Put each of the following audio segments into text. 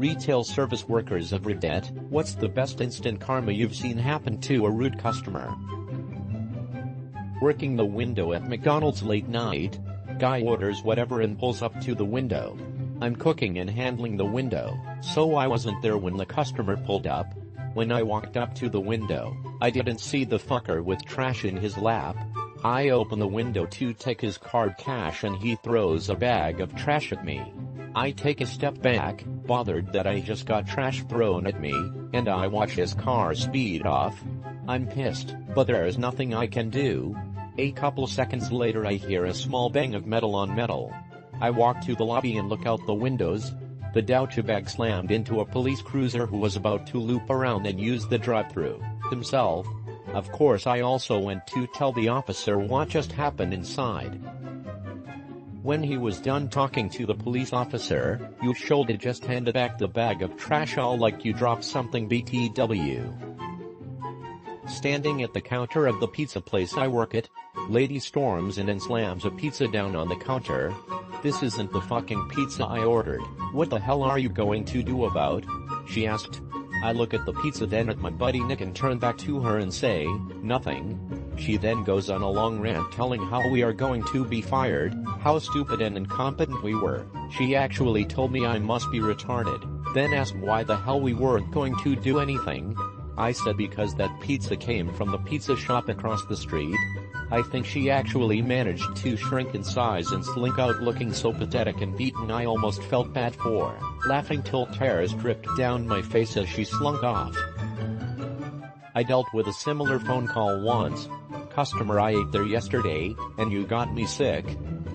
Retail service workers of Reddit, what's the best instant karma you've seen happen to a rude customer? Working the window at McDonald's late night. Guy orders whatever and pulls up to the window. I'm cooking and handling the window, so I wasn't there when the customer pulled up. When I walked up to the window, I didn't see the fucker with trash in his lap. I open the window to take his card cash and he throws a bag of trash at me. I take a step back, bothered that I just got trash thrown at me, and I watch his car speed off. I'm pissed, but there's nothing I can do. A couple seconds later I hear a small bang of metal on metal. I walk to the lobby and look out the windows. The douchebag slammed into a police cruiser who was about to loop around and use the drive-thru himself. Of course I also went to tell the officer what just happened inside. When he was done talking to the police officer, you shoulda just handed back the bag of trash all like you dropped something BTW. Standing at the counter of the pizza place I work at, lady storms in and slams a pizza down on the counter. This isn't the fucking pizza I ordered. What the hell are you going to do about? She asked. I look at the pizza then at my buddy Nick and turn back to her and say, nothing. She then goes on a long rant telling how we are going to be fired, how stupid and incompetent we were. She actually told me I must be retarded, then asked why the hell we weren't going to do anything. I said because that pizza came from the pizza shop across the street. I think she actually managed to shrink in size and slink out looking so pathetic and beaten I almost felt bad for, laughing till tears dripped down my face as she slunk off. I dealt with a similar phone call once. Customer, I ate there yesterday, and you got me sick.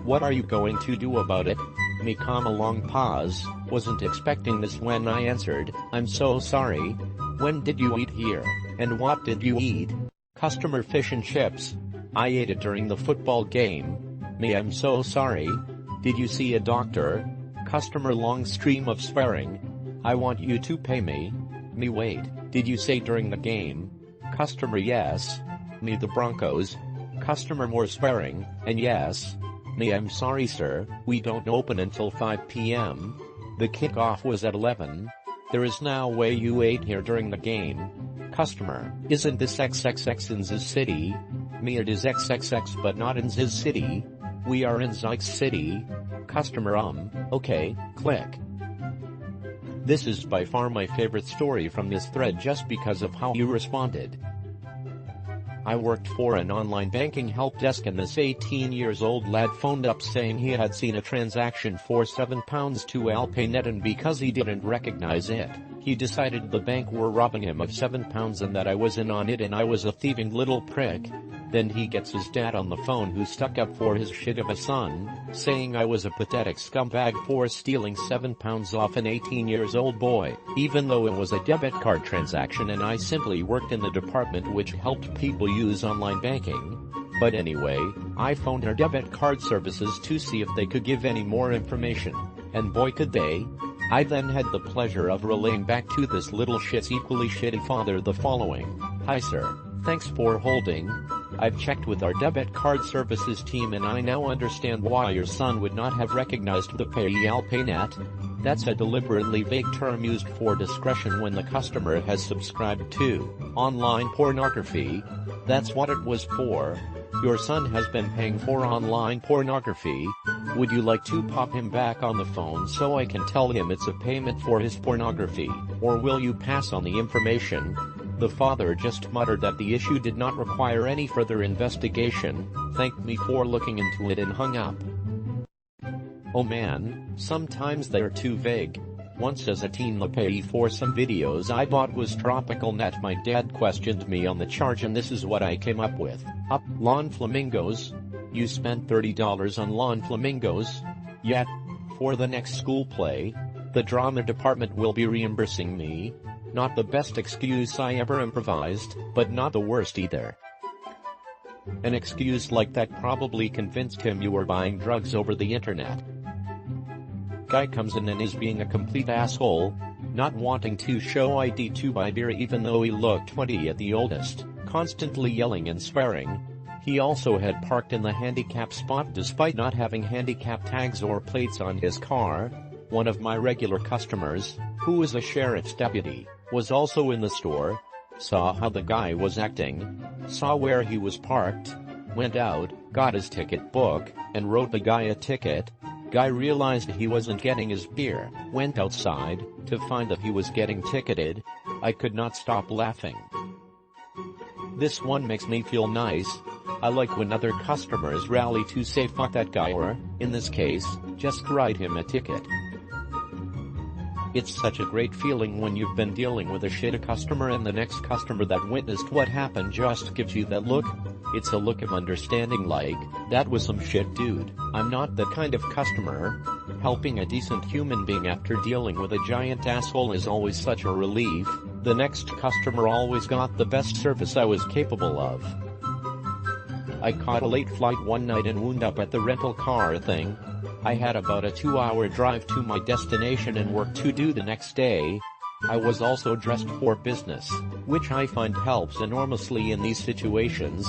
What are you going to do about it? Me, a long pause, wasn't expecting this when I answered, I'm so sorry. When did you eat here, and what did you eat? Customer, fish and chips. I ate it during the football game. Me, I'm so sorry. Did you see a doctor? Customer, long stream of swearing. I want you to pay me. Me, wait, did you say during the game? Customer, yes. Me, the Broncos. Customer, more swearing, and yes. Me, I'm sorry sir, we don't open until 5 p.m. The kickoff was at 11. There is no way you ate here during the game. Customer, isn't this XXX in this city? Me, it is XXX but not in this city. We are in Zyx City. Customer, okay, click. This is by far my favorite story from this thread just because of how you responded. I worked for an online banking help desk and this 18-years-old lad phoned up saying he had seen a transaction for £7 to AlpayNet and because he didn't recognize it, he decided the bank were robbing him of £7 and that I was in on it and I was a thieving little prick. Then he gets his dad on the phone who stuck up for his shit of a son, saying I was a pathetic scumbag for stealing £7 off an 18-years-old boy, even though it was a debit card transaction and I simply worked in the department which helped people use online banking. But anyway, I phoned our debit card services to see if they could give any more information, and boy could they. I then had the pleasure of relaying back to this little shit's equally shitty father the following. Hi sir, thanks for holding. I've checked with our debit card services team and I now understand why your son would not have recognized the payee AlpayNet. That's a deliberately vague term used for discretion when the customer has subscribed to online pornography. That's what it was for. Your son has been paying for online pornography. Would you like to pop him back on the phone so I can tell him it's a payment for his pornography, or will you pass on the information? The father just muttered that the issue did not require any further investigation, thanked me for looking into it and hung up. Oh man, sometimes they're too vague. Once as a teen the payee for some videos I bought was Tropical Net. My dad questioned me on the charge and this is what I came up with. Lawn flamingos? You spent $30 on lawn flamingos? Yet, for the next school play, the drama department will be reimbursing me. Not the best excuse I ever improvised, but not the worst either. An excuse like that probably convinced him you were buying drugs over the internet. Guy comes in and is being a complete asshole, not wanting to show ID to buy beer even though he looked 20 at the oldest, constantly yelling and swearing. He also had parked in the handicap spot despite not having handicap tags or plates on his car. One of my regular customers, who is a sheriff's deputy, was also in the store, saw how the guy was acting, saw where he was parked, went out, got his ticket book, and wrote the guy a ticket. Guy realized he wasn't getting his beer, went outside, to find that he was getting ticketed. I could not stop laughing. This one makes me feel nice. I like when other customers rally to say fuck that guy or, in this case, just write him a ticket. It's such a great feeling when you've been dealing with a shitty customer and the next customer that witnessed what happened just gives you that look. It's a look of understanding like, that was some shit dude. I'm not that kind of customer. Helping a decent human being after dealing with a giant asshole is always such a relief. The next customer always got the best service I was capable of. I caught a late flight one night and wound up at the rental car thing. I had about a 2-hour drive to my destination and work to do the next day. I was also dressed for business, which I find helps enormously in these situations.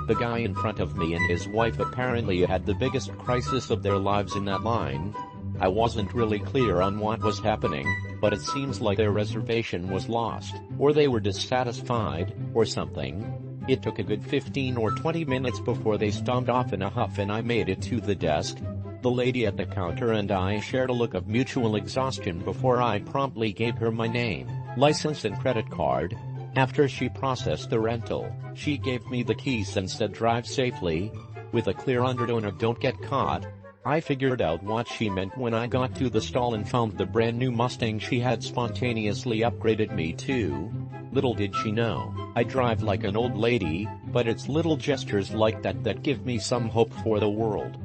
The guy in front of me and his wife apparently had the biggest crisis of their lives in that line. I wasn't really clear on what was happening, but it seems like their reservation was lost, or they were dissatisfied, or something. It took a good 15 or 20 minutes before they stormed off in a huff and I made it to the desk. The lady at the counter and I shared a look of mutual exhaustion before I promptly gave her my name, license and credit card. After she processed the rental, she gave me the keys and said drive safely, with a clear undertone of don't get caught. I figured out what she meant when I got to the stall and found the brand new Mustang she had spontaneously upgraded me to. Little did she know, I drive like an old lady, but it's little gestures like that give me some hope for the world.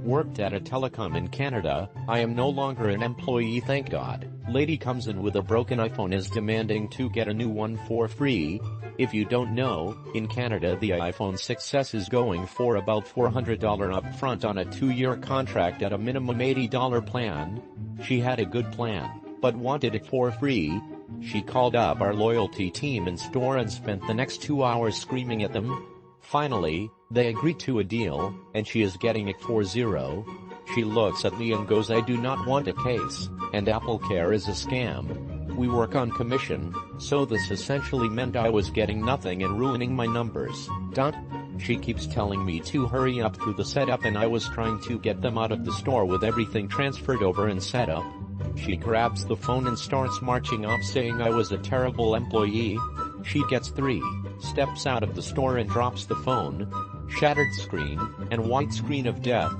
Worked at a telecom in Canada. I am no longer an employee, thank God. Lady comes in with a broken iPhone, is demanding to get a new one for free. If you don't know, in Canada the iPhone 6s is going for about $400 upfront on a 2-year contract at a minimum $80 plan. She had a good plan, but wanted it for free. She called up our loyalty team in store and spent the next 2 hours screaming at them. Finally, they agreed to a deal, and she is getting it for $0. She looks at me and goes, I do not want a case, and AppleCare is a scam. We work on commission, so this essentially meant I was getting nothing and ruining my numbers. She keeps telling me to hurry up through the setup and I was trying to get them out of the store with everything transferred over and set up. She grabs the phone and starts marching off saying I was a terrible employee. She gets 3 steps out of the store and drops the phone. Shattered screen, and white screen of death.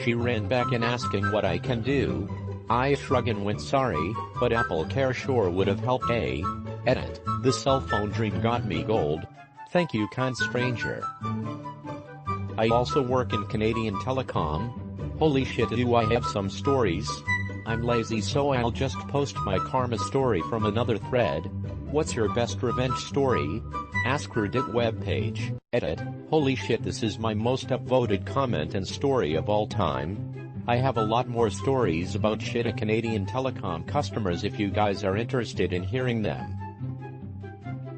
She ran back in asking what I can do. I shrugged and went sorry, but AppleCare sure would have helped. Edit. The cell phone dream got me gold. Thank you, kind stranger. I also work in Canadian telecom. Holy shit, do I have some stories. I'm lazy, so I'll just post my karma story from another thread. What's your best revenge story? AskReddit webpage. Edit. Holy shit, this is my most upvoted comment and story of all time. I have a lot more stories about shitty Canadian telecom customers if you guys are interested in hearing them.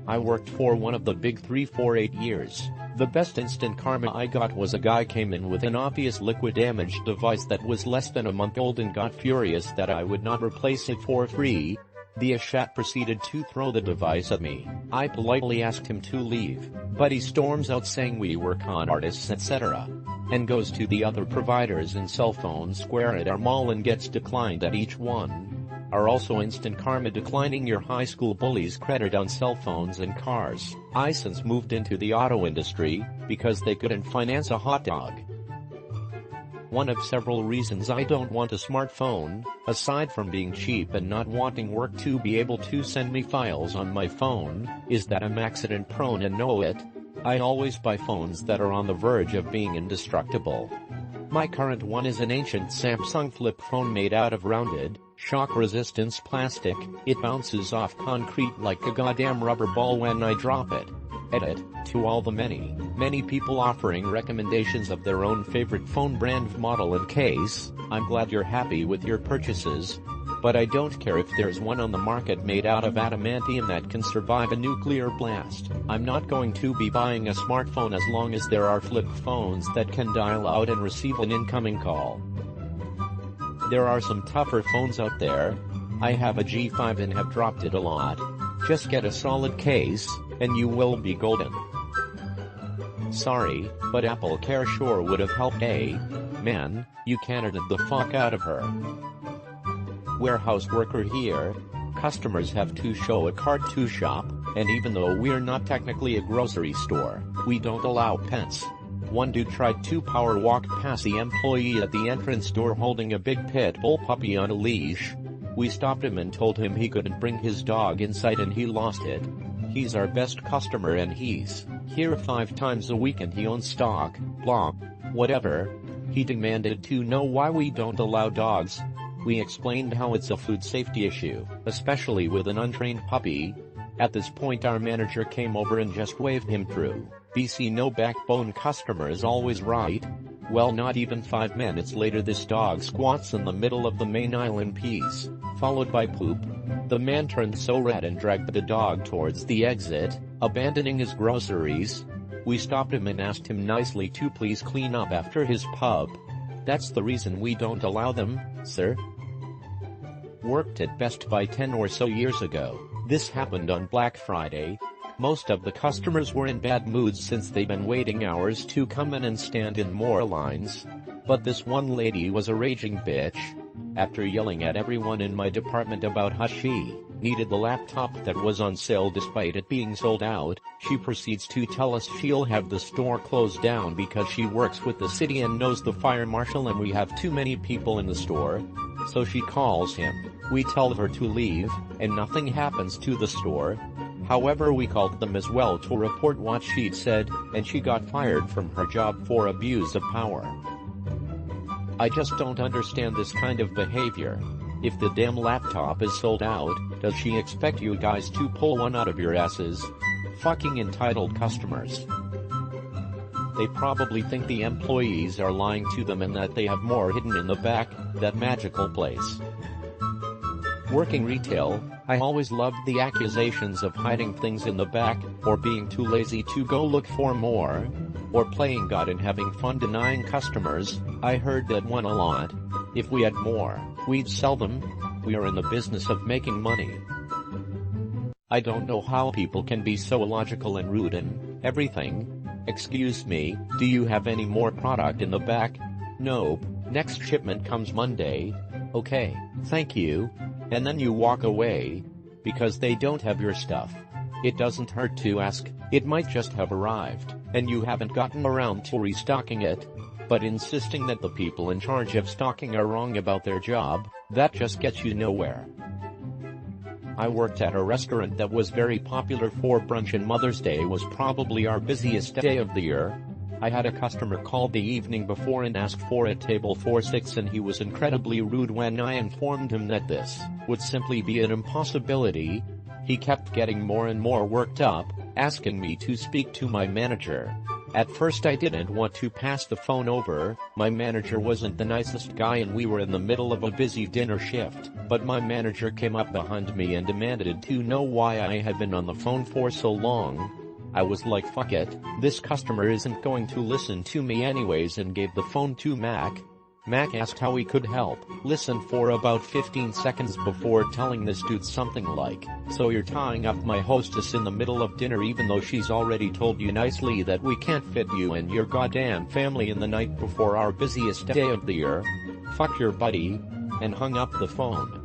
I worked for one of the big 3 for 8 years. The best instant karma I got was a guy came in with an obvious liquid damaged device that was less than a month old and got furious that I would not replace it for free. The Ashat proceeded to throw the device at me. I politely asked him to leave, but he storms out saying we were con artists etc. and goes to the other providers in cell phone square at our mall and gets declined at each one. Are also instant karma declining your high school bullies credit on cell phones and cars. I since moved into the auto industry, because they couldn't finance a hot dog. One of several reasons I don't want a smartphone, aside from being cheap and not wanting work to be able to send me files on my phone, is that I'm accident prone and know it. I always buy phones that are on the verge of being indestructible. My current one is an ancient Samsung flip phone made out of rounded, shock-resistance plastic. It bounces off concrete like a goddamn rubber ball when I drop it. Edit. To all the many people offering recommendations of their own favorite phone brand model and case, I'm glad you're happy with your purchases. But I don't care if there's one on the market made out of adamantium that can survive a nuclear blast. I'm not going to be buying a smartphone as long as there are flip phones that can dial out and receive an incoming call. There are some tougher phones out there. I have a G5 and have dropped it a lot. Just get a solid case, and you will be golden. Sorry, but Apple Care sure would have helped. Man, you Canada the fuck out of her. Warehouse worker here. Customers have to show a card to shop, and even though we're not technically a grocery store, we don't allow pets. One dude tried to power walk past the employee at the entrance door holding a big pit bull puppy on a leash. We stopped him and told him he couldn't bring his dog inside and he lost it. He's our best customer and he's here 5 times a week and he owns stock, blah, whatever. He demanded to know why we don't allow dogs. We explained how it's a food safety issue, especially with an untrained puppy. At this point our manager came over and just waved him through. BC no backbone customer is always right. Well, not even 5 minutes later this dog squats in the middle of the main aisle in peace, followed by poop. The man turned so red and dragged the dog towards the exit, abandoning his groceries. We stopped him and asked him nicely to please clean up after his pup. That's the reason we don't allow them, sir. Worked at Best Buy 10 or so years ago. This happened on Black Friday. Most of the customers were in bad moods since they'd been waiting hours to come in and stand in more lines. But this one lady was a raging bitch. After yelling at everyone in my department about how she needed the laptop that was on sale despite it being sold out, she proceeds to tell us she'll have the store closed down because she works with the city and knows the fire marshal and we have too many people in the store. So she calls him. We tell her to leave, and nothing happens to the store. However, we called them as well to report what she'd said, and she got fired from her job for abuse of power. I just don't understand this kind of behavior. If the damn laptop is sold out, does she expect you guys to pull one out of your asses? Fucking entitled customers. They probably think the employees are lying to them and that they have more hidden in the back, that magical place. Working retail, I always loved the accusations of hiding things in the back, or being too lazy to go look for more, or playing God and having fun denying customers. I heard that one a lot. If we had more, we'd sell them. We are in the business of making money. I don't know how people can be so illogical and rude and everything. Excuse me, do you have any more product in the back? Nope, next shipment comes Monday. Okay, thank you. And then you walk away. Because they don't have your stuff. It doesn't hurt to ask, it might just have arrived, and you haven't gotten around to restocking it. But insisting that the people in charge of stocking are wrong about their job, that just gets you nowhere. I worked at a restaurant that was very popular for brunch and Mother's Day was probably our busiest day of the year. I had a customer call the evening before and ask for a table for 6 and he was incredibly rude when I informed him that this would simply be an impossibility. He kept getting more and more worked up, asking me to speak to my manager. At first I didn't want to pass the phone over. My manager wasn't the nicest guy and we were in the middle of a busy dinner shift, but my manager came up behind me and demanded to know why I had been on the phone for so long. I was like, fuck it, this customer isn't going to listen to me anyways, and gave the phone to Mac. Mac asked how he could help, listened for about 15 seconds before telling this dude something like, so you're tying up my hostess in the middle of dinner even though she's already told you nicely that we can't fit you and your goddamn family in the night before our busiest day of the year? Fuck your buddy, and hung up the phone.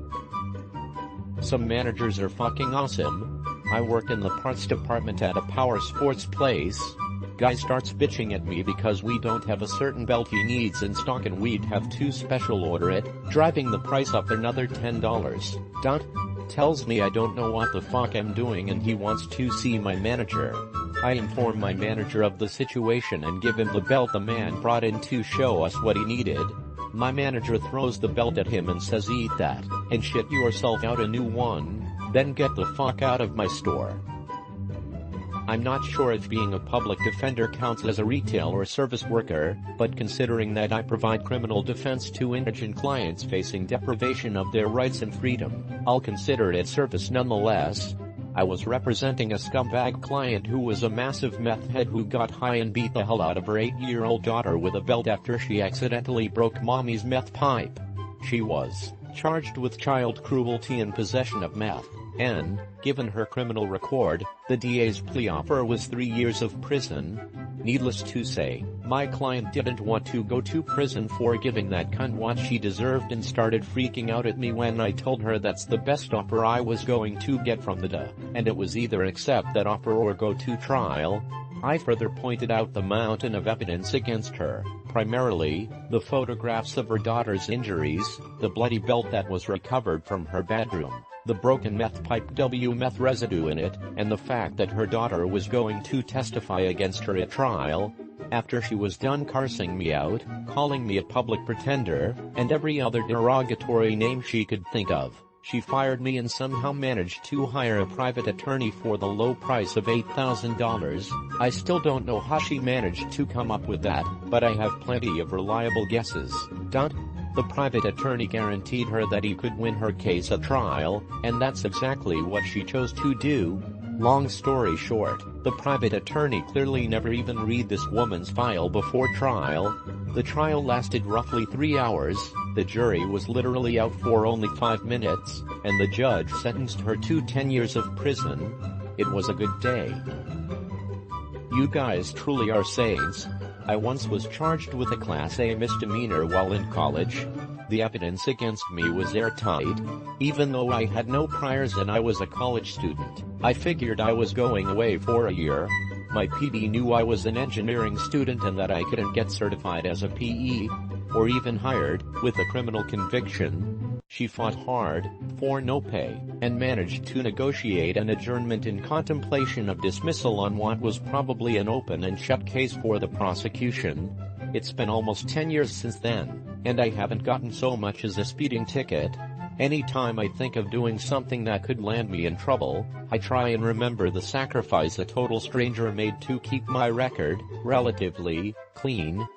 Some managers are fucking awesome. I work in the parts department at a power sports place. Guy starts bitching at me because we don't have a certain belt he needs in stock and we'd have to special order it, driving the price up another $10. Tells me I don't know what the fuck I'm doing and he wants to see my manager. I inform my manager of the situation and give him the belt the man brought in to show us what he needed. My manager throws the belt at him and says, eat that, and shit yourself out a new one, then get the fuck out of my store. I'm not sure if being a public defender counts as a retail or service worker, but considering that I provide criminal defense to indigent clients facing deprivation of their rights and freedom, I'll consider it service nonetheless. I was representing a scumbag client who was a massive meth head who got high and beat the hell out of her 8-year-old daughter with a belt after she accidentally broke mommy's meth pipe. She was charged with child cruelty and possession of meth, and, given her criminal record, the DA's plea offer was 3 years of prison. Needless to say, my client didn't want to go to prison for giving that cunt what she deserved and started freaking out at me when I told her that's the best offer I was going to get from the DA, and it was either accept that offer or go to trial. I further pointed out the mountain of evidence against her, primarily, the photographs of her daughter's injuries, the bloody belt that was recovered from her bedroom, the broken meth pipe meth residue in it, and the fact that her daughter was going to testify against her at trial. After she was done cursing me out, calling me a public pretender, and every other derogatory name she could think of, she fired me and somehow managed to hire a private attorney for the low price of $8,000. I still don't know how she managed to come up with that, but I have plenty of reliable guesses. The private attorney guaranteed her that he could win her case at trial, and that's exactly what she chose to do. Long story short, the private attorney clearly never even read this woman's file before trial. The trial lasted roughly 3 hours, the jury was literally out for only 5 minutes, and the judge sentenced her to 10 years of prison. It was a good day. You guys truly are saints. I once was charged with a Class A misdemeanor while in college. The evidence against me was airtight. Even though I had no priors and I was a college student, I figured I was going away for a year. My PD knew I was an engineering student and that I couldn't get certified as a PE, or even hired, with a criminal conviction. She fought hard, for no pay, and managed to negotiate an adjournment in contemplation of dismissal on what was probably an open and shut case for the prosecution. It's been almost 10 years since then, and I haven't gotten so much as a speeding ticket. Anytime I think of doing something that could land me in trouble, I try and remember the sacrifice a total stranger made to keep my record relatively clean.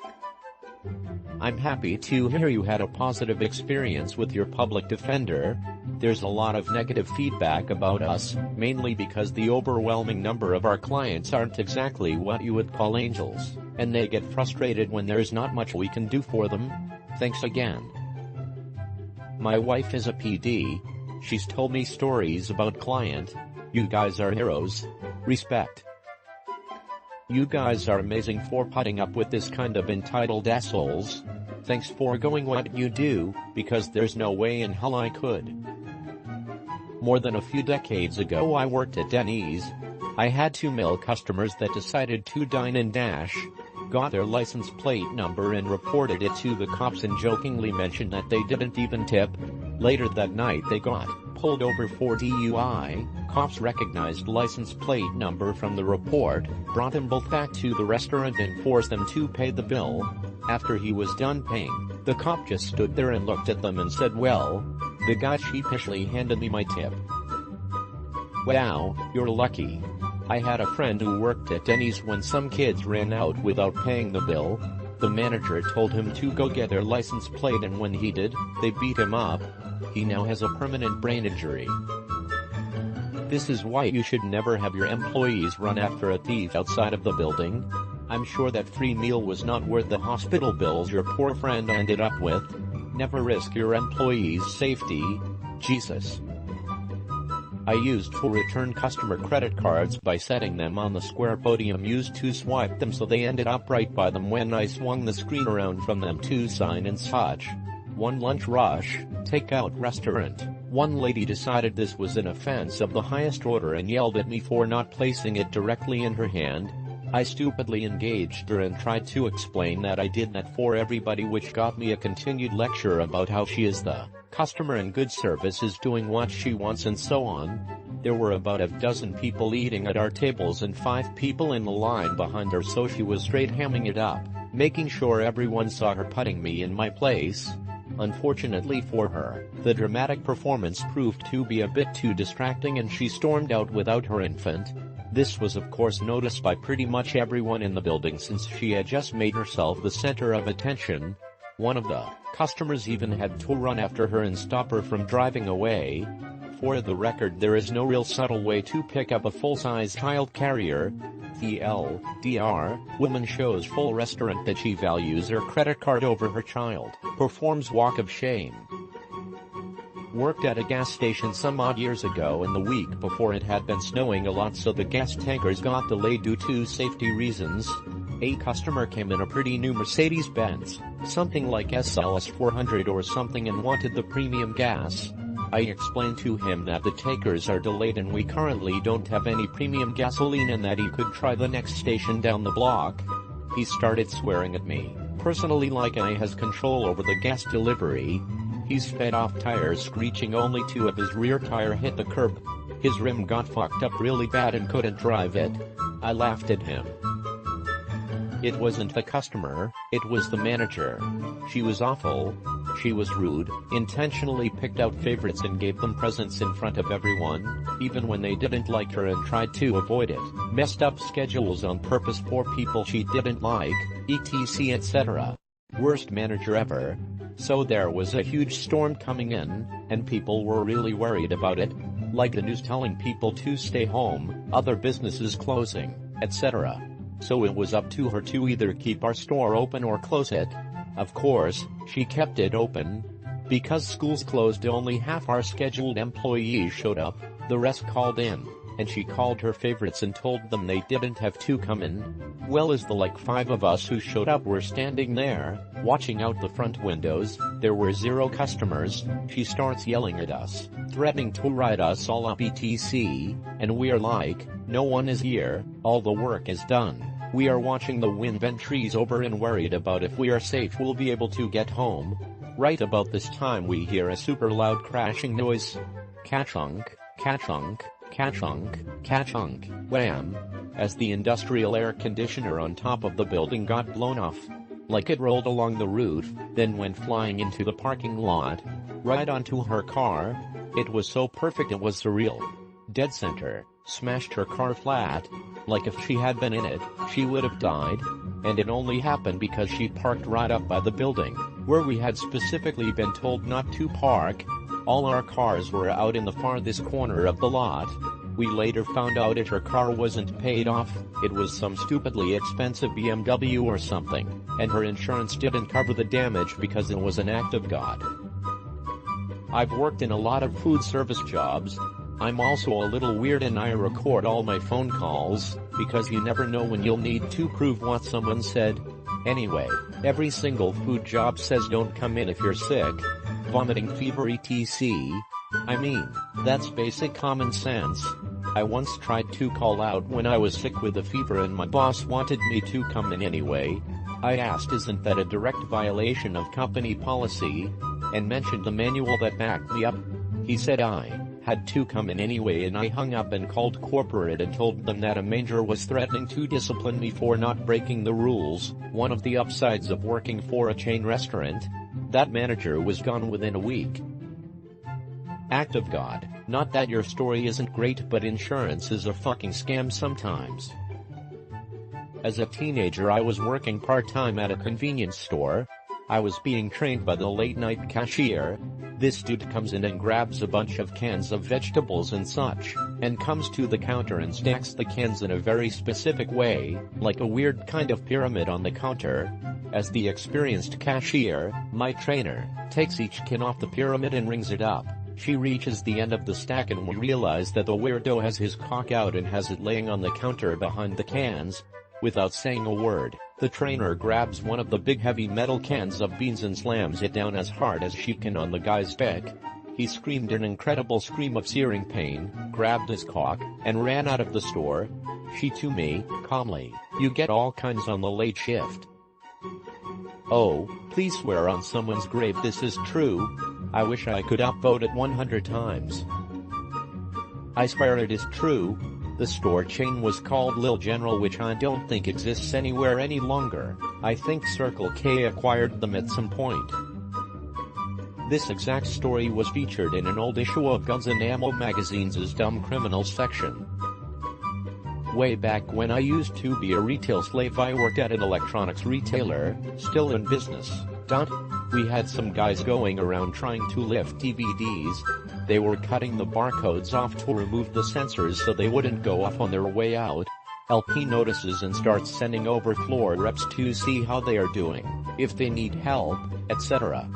I'm happy to hear you had a positive experience with your public defender. There's a lot of negative feedback about us, mainly because the overwhelming number of our clients aren't exactly what you would call angels, and they get frustrated when there's not much we can do for them. Thanks again. My wife is a PD. She's told me stories about client. You guys are heroes. Respect. You guys are amazing for putting up with this kind of entitled assholes. Thanks for going what you do, because there's no way in hell I could. More than a few decades ago I worked at Denny's. I had 2 male customers that decided to dine and dash, got their license plate number and reported it to the cops and jokingly mentioned that they didn't even tip. Later that night they got pulled over for DUI. Cops recognized license plate number from the report, brought them both back to the restaurant and forced them to pay the bill. After he was done paying, the cop just stood there and looked at them and said, "Well." The guy sheepishly handed me my tip. "Wow, you're lucky." I had a friend who worked at Denny's when some kids ran out without paying the bill. The manager told him to go get their license plate, and when he did, they beat him up. He now has a permanent brain injury. This is why you should never have your employees run after a thief outside of the building. I'm sure that free meal was not worth the hospital bills your poor friend ended up with. Never risk your employees' safety. Jesus. I used to return customer credit cards by setting them on the square podium used to swipe them so they ended up right by them when I swung the screen around from them to sign and such. One lunch rush, takeout restaurant. One lady decided this was an offense of the highest order and yelled at me for not placing it directly in her hand. I stupidly engaged her and tried to explain that I did that for everybody, which got me a continued lecture about how she is the customer and good service is doing what she wants and so on. There were about a dozen people eating at our tables and 5 people in the line behind her, so she was straight hamming it up, making sure everyone saw her putting me in my place. Unfortunately for her, the dramatic performance proved to be a bit too distracting and she stormed out without her infant. This was of course noticed by pretty much everyone in the building since she had just made herself the center of attention. One of the customers even had to run after her and stop her from driving away. For the record, there is no real subtle way to pick up a full-size child carrier. The LDR woman shows full restaurant that she values her credit card over her child, performs walk of shame, Worked at a gas station some odd years ago, and the week before it had been snowing a lot, so the gas tankers got delayed due to safety reasons. A customer came in a pretty new Mercedes-Benz, something like SLS 400 or something, and wanted the premium gas. I explained to him that the tankers are delayed and we currently don't have any premium gasoline, and that he could try the next station down the block. He started swearing at me, personally, like I has control over the gas delivery. He's fed off tires screeching, only 2 of his rear tire hit the curb. His rim got fucked up really bad and couldn't drive it. I laughed at him. It wasn't the customer, it was the manager. She was awful. She was rude, intentionally picked out favorites and gave them presents in front of everyone, even when they didn't like her, and tried to avoid it. Messed up schedules on purpose for people she didn't like, etc etc. Worst manager ever. So there was a huge storm coming in, and people were really worried about it. Like the news telling people to stay home, other businesses closing, etc. So it was up to her to either keep our store open or close it. Of course, she kept it open. Because schools closed, only half our scheduled employees showed up, the rest called in, and she called her favorites and told them they didn't have to come in. Well, as the like 5 of us who showed up were standing there, watching out the front windows, there were 0 customers, she starts yelling at us, threatening to write us all up etc, and we're like, no one is here, all the work is done. We are watching the wind and trees over and worried about if we are safe we'll be able to get home. Right about this time we hear a super loud crashing noise. Ka-chunk, ka-chunk, ka-chunk, ka-chunk, wham, as the industrial air conditioner on top of the building got blown off. Like it rolled along the roof, then went flying into the parking lot, right onto her car. It was so perfect it was surreal. Dead center, smashed her car flat. Like if she had been in it, she would have died. And it only happened because she parked right up by the building, where we had specifically been told not to park. All our cars were out in the farthest corner of the lot. We later found out that her car wasn't paid off, it was some stupidly expensive BMW or something, and her insurance didn't cover the damage because it was an act of God. I've worked in a lot of food service jobs. I'm also a little weird and I record all my phone calls, because you never know when you'll need to prove what someone said. Anyway, every single food job says don't come in if you're sick, vomiting, fever etc. I mean, that's basic common sense. I once tried to call out when I was sick with a fever and my boss wanted me to come in anyway. I asked, isn't that a direct violation of company policy? And mentioned the manual that backed me up. He said I had to come in anyway, and I hung up and called corporate and told them that a manager was threatening to discipline me for not breaking the rules. One of the upsides of working for a chain restaurant, that manager was gone within a week. Act of God. Not that your story isn't great, but insurance is a fucking scam sometimes. As a teenager I was working part-time at a convenience store. I was being trained by the late-night cashier. This dude comes in and grabs a bunch of cans of vegetables and such, and comes to the counter and stacks the cans in a very specific way, like a weird kind of pyramid on the counter. As the experienced cashier, my trainer, takes each can off the pyramid and rings it up, she reaches the end of the stack and we realize that the weirdo has his cock out and has it laying on the counter behind the cans. Without saying a word, the trainer grabs one of the big heavy metal cans of beans and slams it down as hard as she can on the guy's back. He screamed an incredible scream of searing pain, grabbed his cock, and ran out of the store. She to me, calmly, "You get all kinds on the late shift." Oh, please swear on someone's grave this is true. I wish I could upvote it 100 times. I swear it is true. The store chain was called Lil General, which I don't think exists anywhere any longer. I think Circle K acquired them at some point. This exact story was featured in an old issue of Guns N' Ammo magazine's Dumb Criminals section. Way back when I used to be a retail slave, I worked at an electronics retailer, still in business. We had some guys going around trying to lift DVDs. They were cutting the barcodes off to remove the sensors so they wouldn't go off on their way out. LP notices and starts sending over floor reps to see how they are doing, if they need help, etc.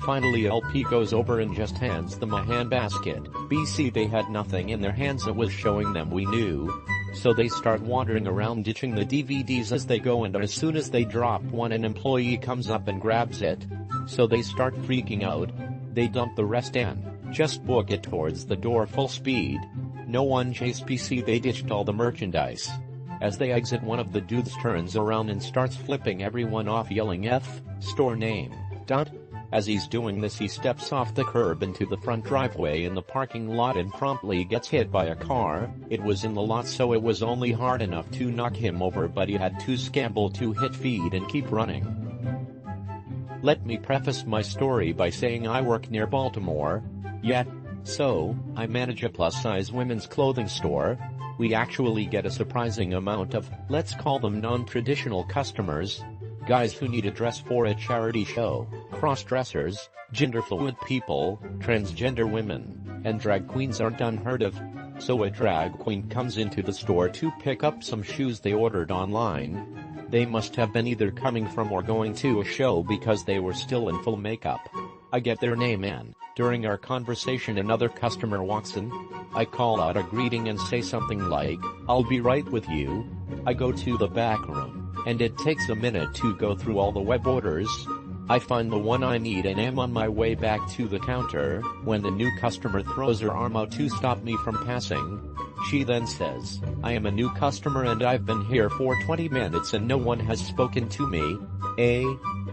Finally LP goes over and just hands them a handbasket. BC they had nothing in their hands that was showing them we knew. So they start wandering around ditching the DVDs as they go, and as soon as they drop one an employee comes up and grabs it. So they start freaking out. They dump the rest in, just book it towards the door full speed. No one chased BC, they ditched all the merchandise. As they exit, one of the dudes turns around and starts flipping everyone off yelling F, store name, dot. As he's doing this he steps off the curb into the front driveway in the parking lot and promptly gets hit by a car. It was in the lot so it was only hard enough to knock him over, but he had to scramble to hit feed and keep running. Let me preface my story by saying I work near Baltimore. So, I manage a plus-size women's clothing store. We actually get a surprising amount of, let's call them non-traditional customers. Guys who need a dress for a charity show, cross-dressers, gender-fluid people, transgender women, and drag queens aren't unheard of. So a drag queen comes into the store to pick up some shoes they ordered online. They must have been either coming from or going to a show because they were still in full makeup. I get their name and, during our conversation another customer walks in. I call out a greeting and say something like, "I'll be right with you." I go to the back room, and it takes a minute to go through all the web orders. I find the one I need and am on my way back to the counter, when the new customer throws her arm out to stop me from passing. She then says, "I am a new customer and I've been here for 20 minutes and no one has spoken to me." A.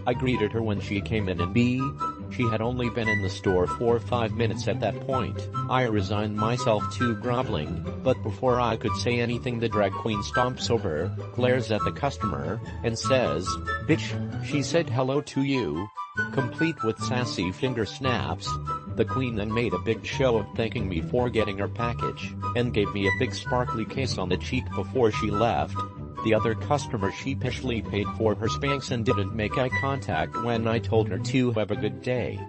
I greeted her when she came in, and B. She had only been in the store for 5 minutes at that point. I resigned myself to groveling, but before I could say anything the drag queen stomps over, glares at the customer, and says, "Bitch, she said hello to you," complete with sassy finger snaps. The queen then made a big show of thanking me for getting her package, and gave me a big sparkly kiss on the cheek before she left. The other customer sheepishly paid for her Spanx and didn't make eye contact when I told her to have a good day.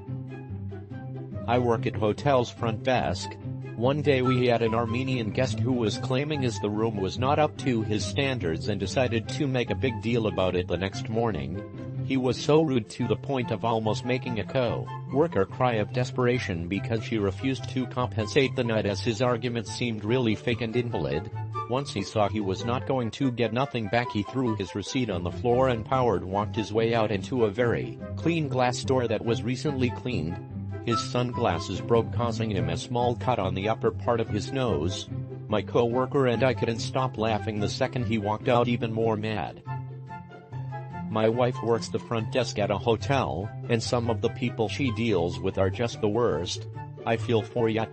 I work at hotel's front desk. One day we had an Armenian guest who was claiming the room was not up to his standards and decided to make a big deal about it the next morning. He was so rude to the point of almost making a co-worker cry of desperation because she refused to compensate the night, as his arguments seemed really fake and invalid. Once he saw he was not going to get nothing back, he threw his receipt on the floor and walked his way out into a very clean glass door that was recently cleaned. His sunglasses broke, causing him a small cut on the upper part of his nose. My co-worker and I couldn't stop laughing the second he walked out, even more mad. My wife works the front desk at a hotel, and some of the people she deals with are just the worst. I feel for ya.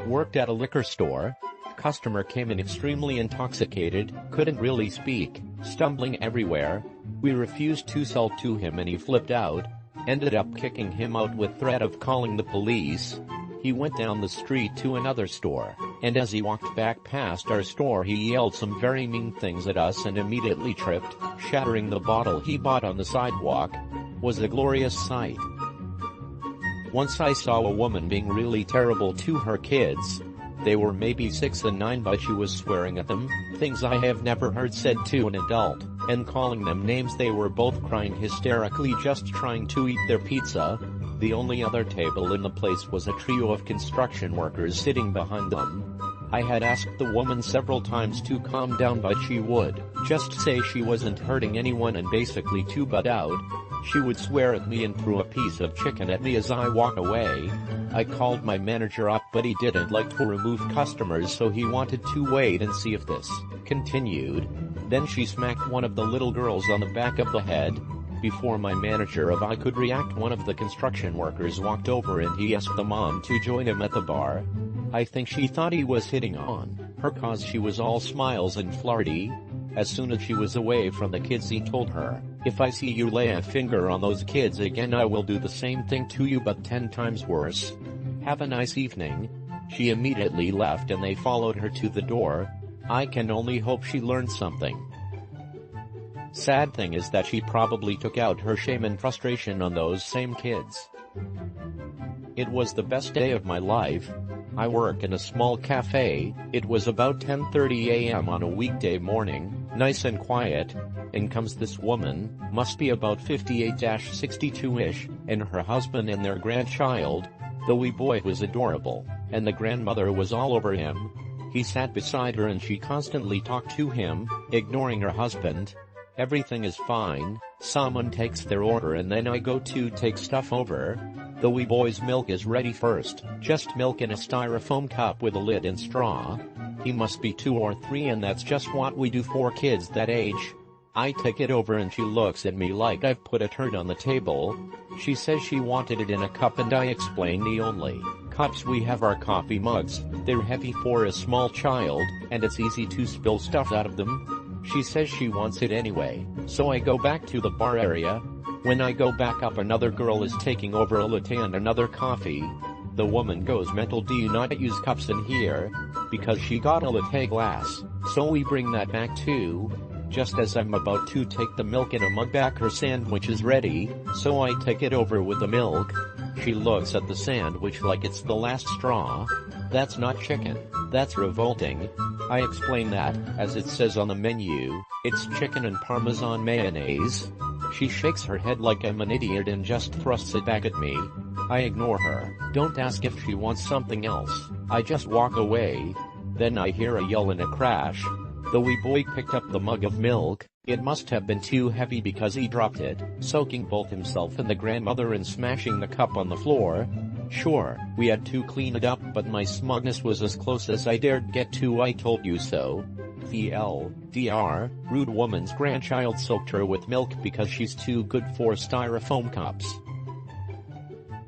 Worked at a liquor store. Customer came in extremely intoxicated, couldn't really speak, stumbling everywhere. We refused to sell to him and he flipped out. Ended up kicking him out with threat of calling the police. He went down the street to another store, and as he walked back past our store he yelled some very mean things at us and immediately tripped, shattering the bottle he bought on the sidewalk. Was a glorious sight. Once I saw a woman being really terrible to her kids. They were maybe 6 and 9, but she was swearing at them, things I have never heard said to an adult, and calling them names. They were both crying hysterically, just trying to eat their pizza. The only other table in the place was a trio of construction workers sitting behind them. I had asked the woman several times to calm down, but she would just say she wasn't hurting anyone and basically to butt out. She would swear at me and threw a piece of chicken at me as I walk away. I called my manager up, but he didn't like to remove customers, so he wanted to wait and see if this continued. Then she smacked one of the little girls on the back of the head. Before my manager or I could react, one of the construction workers walked over and he asked the mom to join him at the bar. I think she thought he was hitting on her cause she was all smiles and flirty. As soon as she was away from the kids he told her, "If I see you lay a finger on those kids again I will do the same thing to you, but 10 times worse. Have a nice evening." She immediately left and they followed her to the door. I can only hope she learned something. Sad thing is that she probably took out her shame and frustration on those same kids. It was the best day of my life. I work in a small cafe. It was about 10:30 a.m. on a weekday morning, nice and quiet. In comes this woman, must be about 58-62-ish, and her husband and their grandchild. The wee boy was adorable, and the grandmother was all over him. He sat beside her and she constantly talked to him, ignoring her husband. Everything is fine. Someone takes their order and then I go to take stuff over. The wee boy's milk is ready first, just milk in a styrofoam cup with a lid and straw. He must be 2 or 3 and that's just what we do for kids that age. I take it over and she looks at me like I've put a turd on the table. She says she wanted it in a cup and I explain the only cups we have are coffee mugs. They're heavy for a small child, and it's easy to spill stuff out of them. She says she wants it anyway, so I go back to the bar area. When I go back up, another girl is taking over a latte and another coffee. The woman goes mental, do you not use cups in here? Because she got a latte glass, so we bring that back too. Just as I'm about to take the milk in a mug back, her sandwich is ready, so I take it over with the milk. She looks at the sandwich like it's the last straw. That's not chicken. That's revolting. I explain that, as it says on the menu, it's chicken and Parmesan mayonnaise. She shakes her head like I'm an idiot and just thrusts it back at me. I ignore her, don't ask if she wants something else. I just walk away. Then I hear a yell and a crash. The wee boy picked up the mug of milk. It must have been too heavy because he dropped it, soaking both himself and the grandmother and smashing the cup on the floor. Sure, we had to clean it up, but my smugness was as close as I dared get to I told you so. VLDR, rude woman's grandchild soaked her with milk because she's too good for styrofoam cups.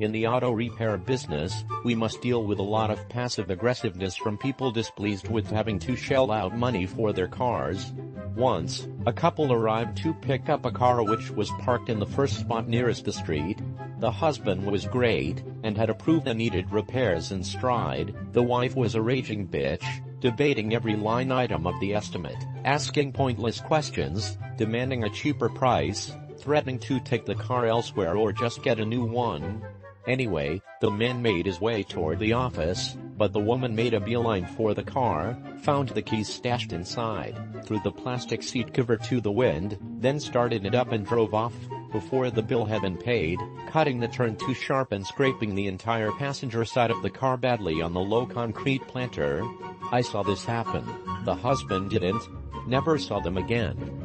In the auto repair business, we must deal with a lot of passive aggressiveness from people displeased with having to shell out money for their cars. Once, a couple arrived to pick up a car which was parked in the first spot nearest the street. The husband was great, and had approved the needed repairs in stride. The wife was a raging bitch, debating every line item of the estimate, asking pointless questions, demanding a cheaper price, threatening to take the car elsewhere or just get a new one. Anyway, the man made his way toward the office, but the woman made a beeline for the car, found the keys stashed inside, threw the plastic seat cover to the wind, then started it up and drove off, before the bill had been paid, cutting the turn too sharp and scraping the entire passenger side of the car badly on the low concrete planter. I saw this happen. The husband didn't. Never saw them again.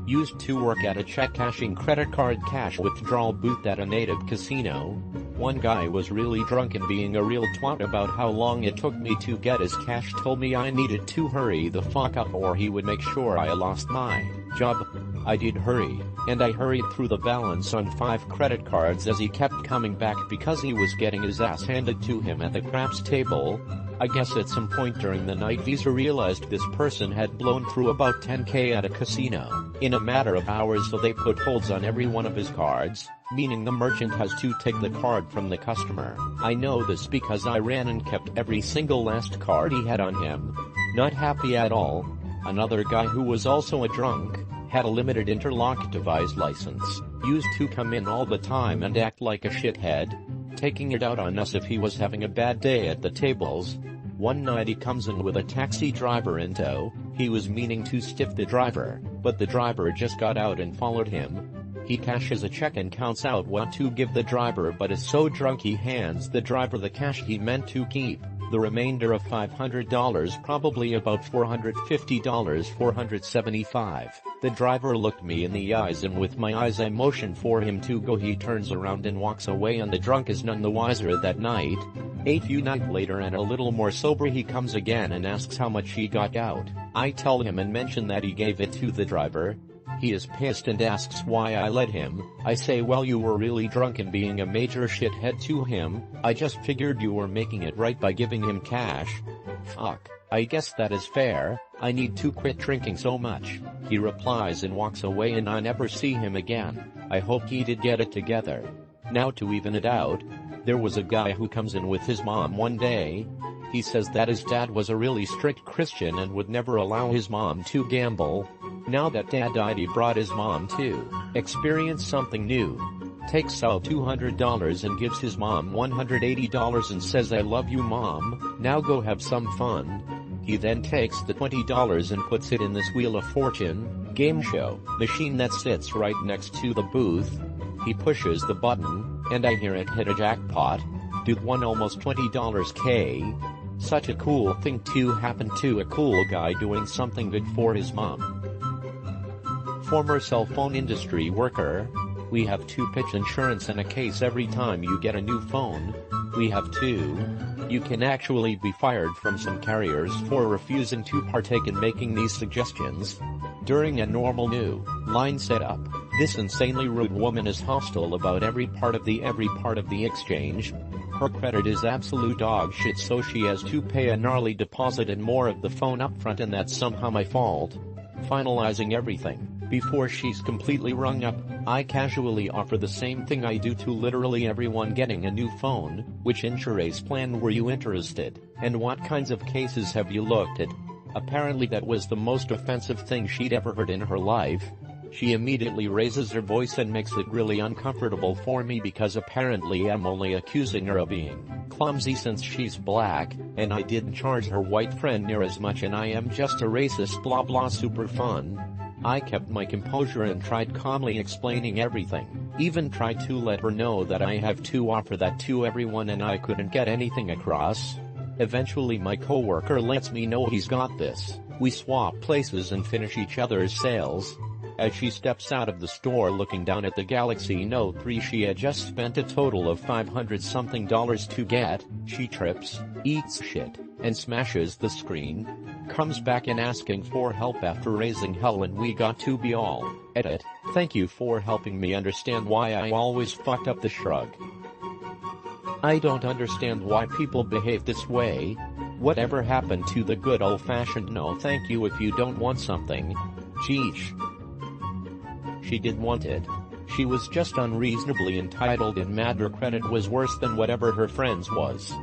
Used to work at a check-cashing credit card cash withdrawal booth at a native casino. One guy was really drunk and being a real twat about how long it took me to get his cash, told me I needed to hurry the fuck up or he would make sure I lost my job. I did hurry, and I hurried through the balance on 5 credit cards as he kept coming back because he was getting his ass handed to him at the craps table. I guess at some point during the night Visa realized this person had blown through about 10K at a casino in a matter of hours, so they put holds on every one of his cards, meaning the merchant has to take the card from the customer. I know this because I ran and kept every single last card he had on him. Not happy at all. Another guy who was also a drunk, had a limited interlock device license, used to come in all the time and act like a shithead, taking it out on us if he was having a bad day at the tables. One night he comes in with a taxi driver in tow. He was meaning to stiff the driver, but the driver just got out and followed him. He cashes a check and counts out what to give the driver, but is so drunk he hands the driver the cash he meant to keep. The remainder of $500, probably about $450, $475. The driver looked me in the eyes and with my eyes I motioned for him to go. He turns around and walks away, and the drunk is none the wiser that night. A few nights later and a little more sober he comes again and asks how much he got out. I tell him and mention that he gave it to the driver. He is pissed and asks why I let him. I say, well, you were really drunk and being a major shithead to him. I just figured you were making it right by giving him cash. Fuck, I guess that is fair. I need to quit drinking so much. He replies and walks away, and I never see him again. I hope he did get it together. Now to even it out, there was a guy who comes in with his mom one day. He says that his dad was a really strict Christian and would never allow his mom to gamble. Now that dad died, he brought his mom to experience something new. takes out $200 and gives his mom $180 and says, "I love you, mom, now go have some fun." He then takes the $20 and puts it in this Wheel of Fortune game show machine that sits right next to the booth. He pushes the button, and I hear it hit a jackpot. Dude won almost $20K. Such a cool thing to happen to a cool guy doing something good for his mom. Former cell phone industry worker. We have to pitch insurance in a case every time you get a new phone. We have to. You can actually be fired from some carriers for refusing to partake in making these suggestions. During a normal new line setup, this insanely rude woman is hostile about every part of the exchange. Her credit is absolute dog shit, so she has to pay a gnarly deposit and more of the phone upfront, and that's somehow my fault. Finalizing everything before she's completely rung up, I casually offer the same thing I do to literally everyone getting a new phone. Which insurance plan were you interested, and what kinds of cases have you looked at? Apparently that was the most offensive thing she'd ever heard in her life. She immediately raises her voice and makes it really uncomfortable for me because apparently I'm only accusing her of being clumsy since she's black, and I didn't charge her white friend near as much, and I am just a racist blah blah super fun. I kept my composure and tried calmly explaining everything, even tried to let her know that I have to offer that to everyone, and I couldn't get anything across. Eventually my coworker lets me know he's got this. We swap places and finish each other's sales. As she steps out of the store looking down at the Galaxy Note 3 she had just spent a total of $500-something to get, she trips, eats shit, and smashes the screen. Comes back in asking for help after raising hell, and we got to be all, edit, thank you for helping me understand why I always fucked up. The shrug. I don't understand why people behave this way. Whatever happened to the good old-fashioned no thank you if you don't want something? Sheesh. She did want it. She was just unreasonably entitled, and mad her credit was worse than whatever her friends was.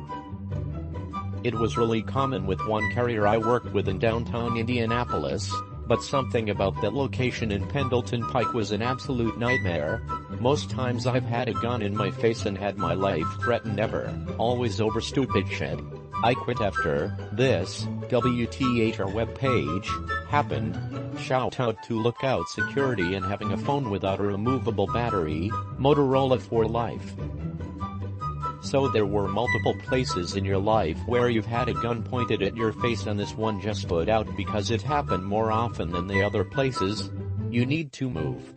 It was really common with one carrier I worked with in downtown Indianapolis, but something about that location in Pendleton Pike was an absolute nightmare. Most times I've had a gun in my face and had my life threatened, never, always over stupid shit. I quit after this WTHR webpage happened. Shout out to Lookout Security and having a phone without a removable battery, Motorola for life. So there were multiple places in your life where you've had a gun pointed at your face, and this one just stood out because it happened more often than the other places. You need to move.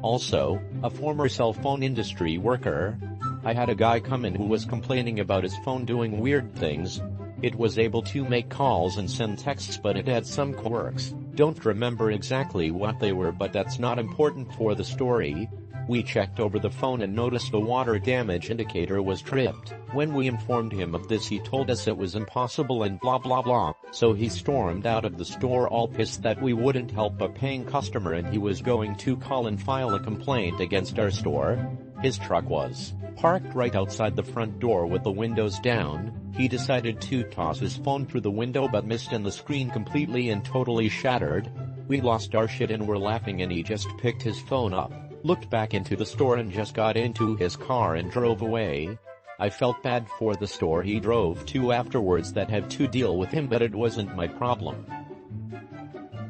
Also, a former cell phone industry worker. I had a guy come in who was complaining about his phone doing weird things. It was able to make calls and send texts, but it had some quirks. Don't remember exactly what they were, but that's not important for the story. We checked over the phone and noticed the water damage indicator was tripped. When we informed him of this, he told us it was impossible and blah blah blah. So he stormed out of the store all pissed that we wouldn't help a paying customer, and he was going to call and file a complaint against our store. His truck was parked right outside the front door with the windows down. He decided to toss his phone through the window but missed, and the screen completely and totally shattered. We lost our shit and were laughing, and he just picked his phone up, looked back into the store, and just got into his car and drove away. I felt bad for the store he drove to afterwards that had to deal with him, but it wasn't my problem.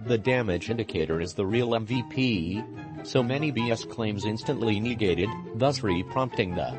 The damage indicator is the real MVP. So many BS claims instantly negated, thus re-prompting the.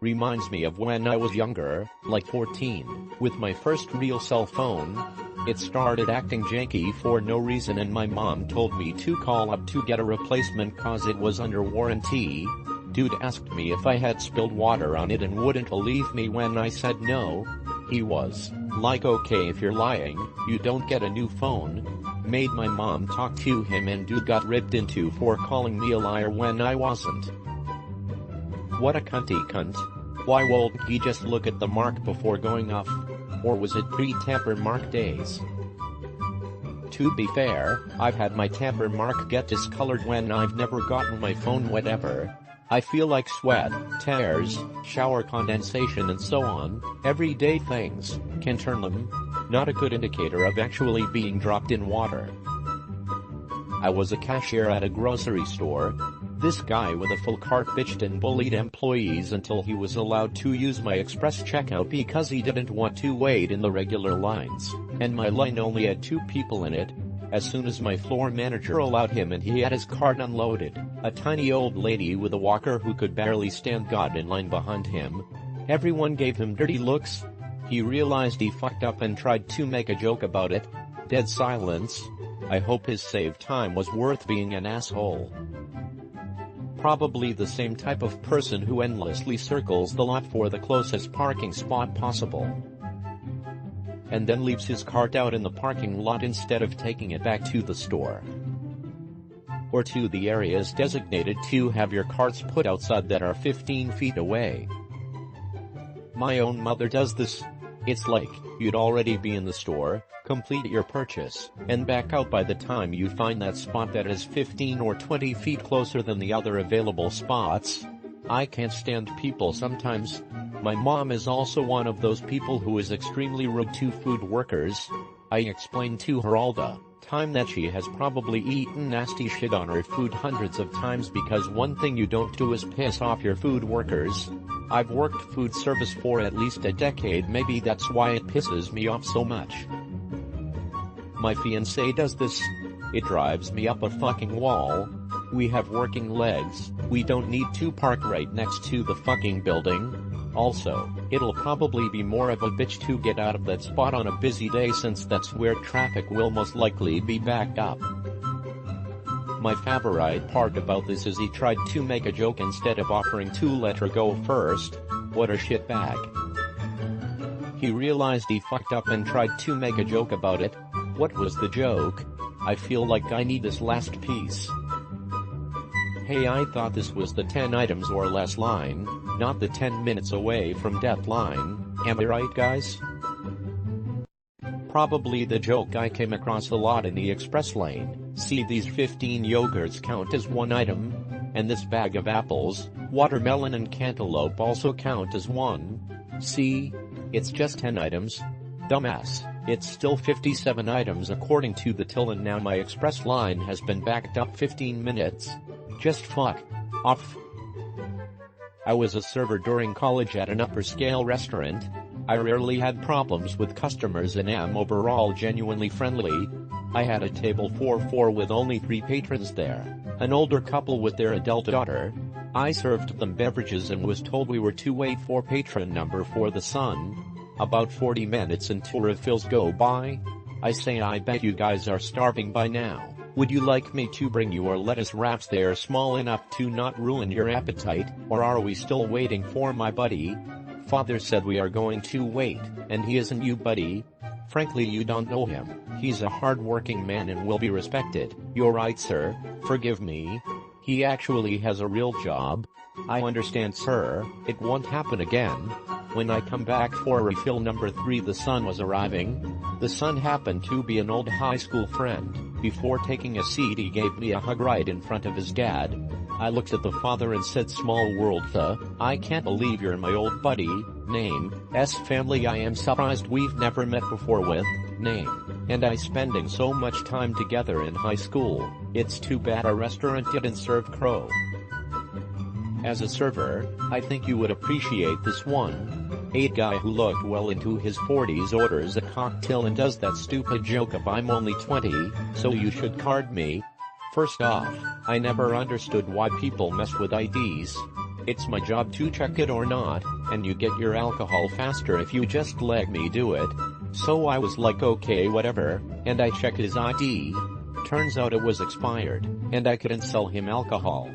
Reminds me of when I was younger, like 14, with my first real cell phone. It started acting janky for no reason, and my mom told me to call up to get a replacement cause it was under warranty. Dude asked me if I had spilled water on it and wouldn't believe me when I said no. He was like, okay, if you're lying, you don't get a new phone. Made my mom talk to him, and dude got ripped into for calling me a liar when I wasn't. What a cunty cunt. Why won't he just look at the mark before going off? Or was it pre-tamper mark days? To be fair, I've had my tamper mark get discolored when I've never gotten my phone wet ever. I feel like sweat, tears, shower condensation and so on, everyday things, can turn them. Not a good indicator of actually being dropped in water. I was a cashier at a grocery store. This guy with a full cart bitched and bullied employees until he was allowed to use my express checkout because he didn't want to wait in the regular lines, and my line only had 2 people in it. As soon as my floor manager allowed him and he had his cart unloaded, a tiny old lady with a walker who could barely stand got in line behind him. Everyone gave him dirty looks. He realized he fucked up and tried to make a joke about it. Dead silence. I hope his saved time was worth being an asshole. Probably the same type of person who endlessly circles the lot for the closest parking spot possible, and then leaves his cart out in the parking lot instead of taking it back to the store, or to the areas designated to have your carts put outside that are 15 feet away. My own mother does this. It's like, you'd already be in the store, complete your purchase, and back out by the time you find that spot that is 15 or 20 feet closer than the other available spots. I can't stand people sometimes. My mom is also one of those people who is extremely rude to food workers. I explain to her all the time that she has probably eaten nasty shit on her food hundreds of times because one thing you don't do is piss off your food workers. I've worked food service for at least a decade, maybe that's why it pisses me off so much. My fiancé does this. It drives me up a fucking wall. We have working legs, we don't need to park right next to the fucking building. Also, it'll probably be more of a bitch to get out of that spot on a busy day since that's where traffic will most likely be backed up. My favorite part about this is he tried to make a joke instead of offering to let her go first. What a shitbag. He realized he fucked up and tried to make a joke about it. What was the joke? I feel like I need this last piece. Hey, I thought this was the 10 items or less line, not the 10 minutes away from death line. Am I right, guys? Probably the joke I came across a lot in the express lane. See, these 15 yogurts count as 1 item, and this bag of apples, watermelon and cantaloupe also count as 1. See? It's just 10 items. Dumbass. It's still 57 items according to the till, and now my express line has been backed up 15 minutes. Just fuck off. I was a server during college at an upper-scale restaurant. I rarely had problems with customers and am overall genuinely friendly. I had a table for 4 with only 3 patrons there, an older couple with their adult daughter. I served them beverages and was told we were to wait for patron number for the son. About 40 minutes until refills go by. I say, I bet you guys are starving by now. Would you like me to bring you your lettuce wraps? They're small enough to not ruin your appetite, or are we still waiting for my buddy? Father said we are going to wait, and he isn't you, buddy. Frankly, you don't know him. He's a hard-working man and will be respected. You're right, sir. Forgive me. He actually has a real job. I understand, sir. It won't happen again. When I come back for refill number 3, the son was arriving. The son happened to be an old high school friend. Before taking a seat, he gave me a hug right in front of his dad. I looked at the father and said, small world, I can't believe you're my old buddy. Name, S family. I am surprised we've never met before with, name, and I spending so much time together in high school. It's too bad our restaurant didn't serve crow. As a server, I think you would appreciate this one. A guy who looked well into his 40s orders a cocktail and does that stupid joke of I'm only 20, so you should card me. First off, I never understood why people mess with IDs. It's my job to check it or not, and you get your alcohol faster if you just let me do it. So I was like, okay, whatever, and I checked his ID. Turns out it was expired, and I couldn't sell him alcohol.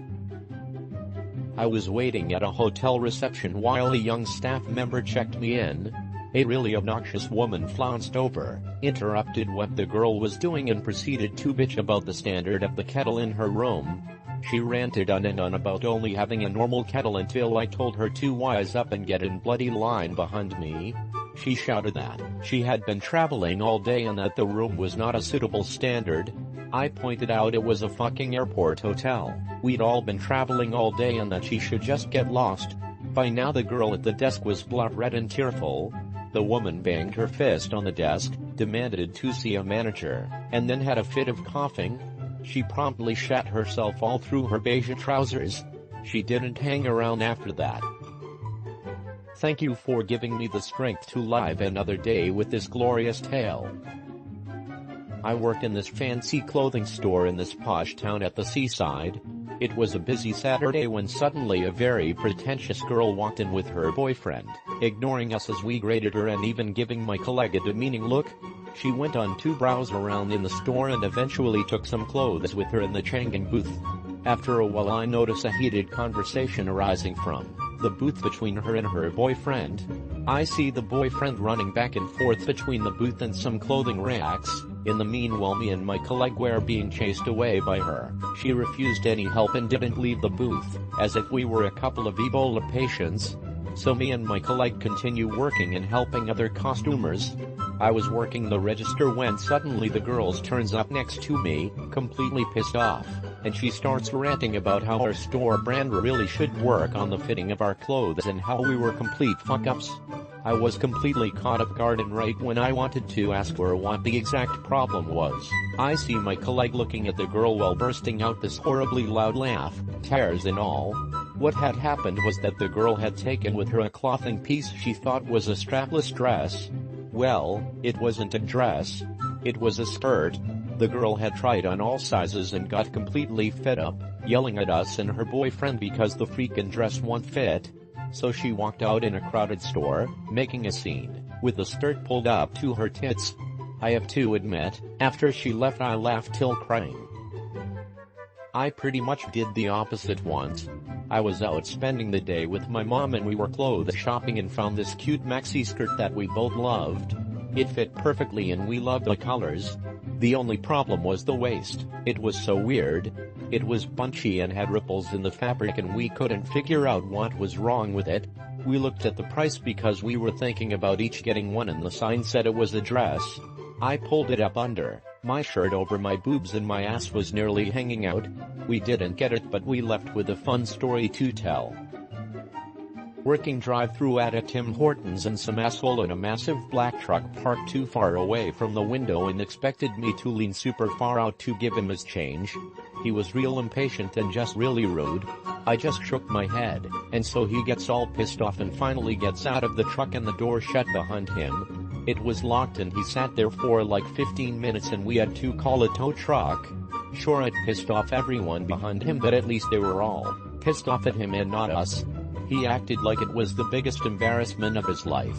I was waiting at a hotel reception while a young staff member checked me in. A really obnoxious woman flounced over, interrupted what the girl was doing and proceeded to bitch about the standard of the kettle in her room. She ranted on and on about only having a normal kettle until I told her to wise up and get in bloody line behind me. She shouted that she had been traveling all day and that the room was not a suitable standard. I pointed out it was a fucking airport hotel. We'd all been traveling all day and that she should just get lost. By now the girl at the desk was blood red and tearful. The woman banged her fist on the desk, demanded to see a manager, and then had a fit of coughing. She promptly shat herself all through her beige trousers. She didn't hang around after that. Thank you for giving me the strength to live another day with this glorious tale. I worked in this fancy clothing store in this posh town at the seaside. It was a busy Saturday when suddenly a very pretentious girl walked in with her boyfriend, ignoring us as we greeted her and even giving my colleague a demeaning look. She went on to browse around in the store and eventually took some clothes with her in the changing booth. After a while I noticed a heated conversation arising from the booth between her and her boyfriend. I see the boyfriend running back and forth between the booth and some clothing racks. In the meanwhile me and my colleague were being chased away by her. She refused any help and didn't leave the booth, as if we were a couple of Ebola patients. So me and my colleague continue working and helping other costumers. I was working the register when suddenly the girl turns up next to me, completely pissed off, and she starts ranting about how our store brand really should work on the fitting of our clothes and how we were complete fuck-ups. I was completely caught off guard, and right when I wanted to ask her what the exact problem was, I see my colleague looking at the girl while bursting out this horribly loud laugh, tears and all. What had happened was that the girl had taken with her a clothing piece she thought was a strapless dress. Well, it wasn't a dress. It was a skirt. The girl had tried on all sizes and got completely fed up, yelling at us and her boyfriend because the freaking dress won't fit. So she walked out in a crowded store, making a scene, with the skirt pulled up to her tits. I have to admit, after she left I laughed till crying. I pretty much did the opposite once. I was out spending the day with my mom and we were clothes shopping and found this cute maxi skirt that we both loved. It fit perfectly and we loved the colors. The only problem was the waist. It was so weird. It was bunchy and had ripples in the fabric and we couldn't figure out what was wrong with it. We looked at the price because we were thinking about each getting one and the sign said it was a dress. I pulled it up under my shirt over my boobs and my ass was nearly hanging out. We didn't get it, but we left with a fun story to tell. Working drive-through at a Tim Hortons and some asshole in a massive black truck parked too far away from the window and expected me to lean super far out to give him his change. He was real impatient and just really rude. I just shook my head, and so he gets all pissed off and finally gets out of the truck and the door shut behind him. It was locked and he sat there for like 15 minutes and we had to call a tow truck. Sure, it pissed off everyone behind him, but at least they were all pissed off at him and not us. He acted like it was the biggest embarrassment of his life.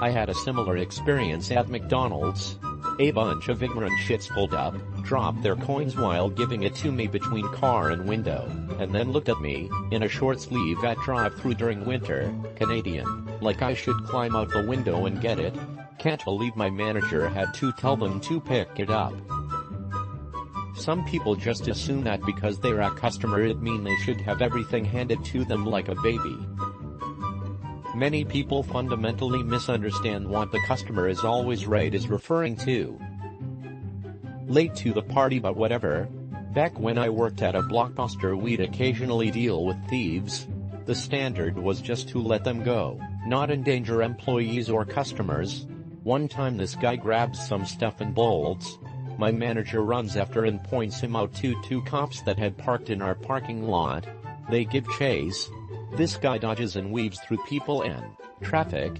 I had a similar experience at McDonald's. A bunch of ignorant shits pulled up, dropped their coins while giving it to me between car and window, and then looked at me, in a short sleeve at drive-thru during winter, Canadian, like I should climb out the window and get it. Can't believe my manager had to tell them to pick it up. Some people just assume that because they're a customer it means they should have everything handed to them like a baby. Many people fundamentally misunderstand what the customer is always right is referring to. Late to the party, but whatever. Back when I worked at a Blockbuster we'd occasionally deal with thieves. The standard was just to let them go, not endanger employees or customers. One time this guy grabs some stuff and bolts. My manager runs after and points him out to two cops that had parked in our parking lot. They give chase. This guy dodges and weaves through people and traffic.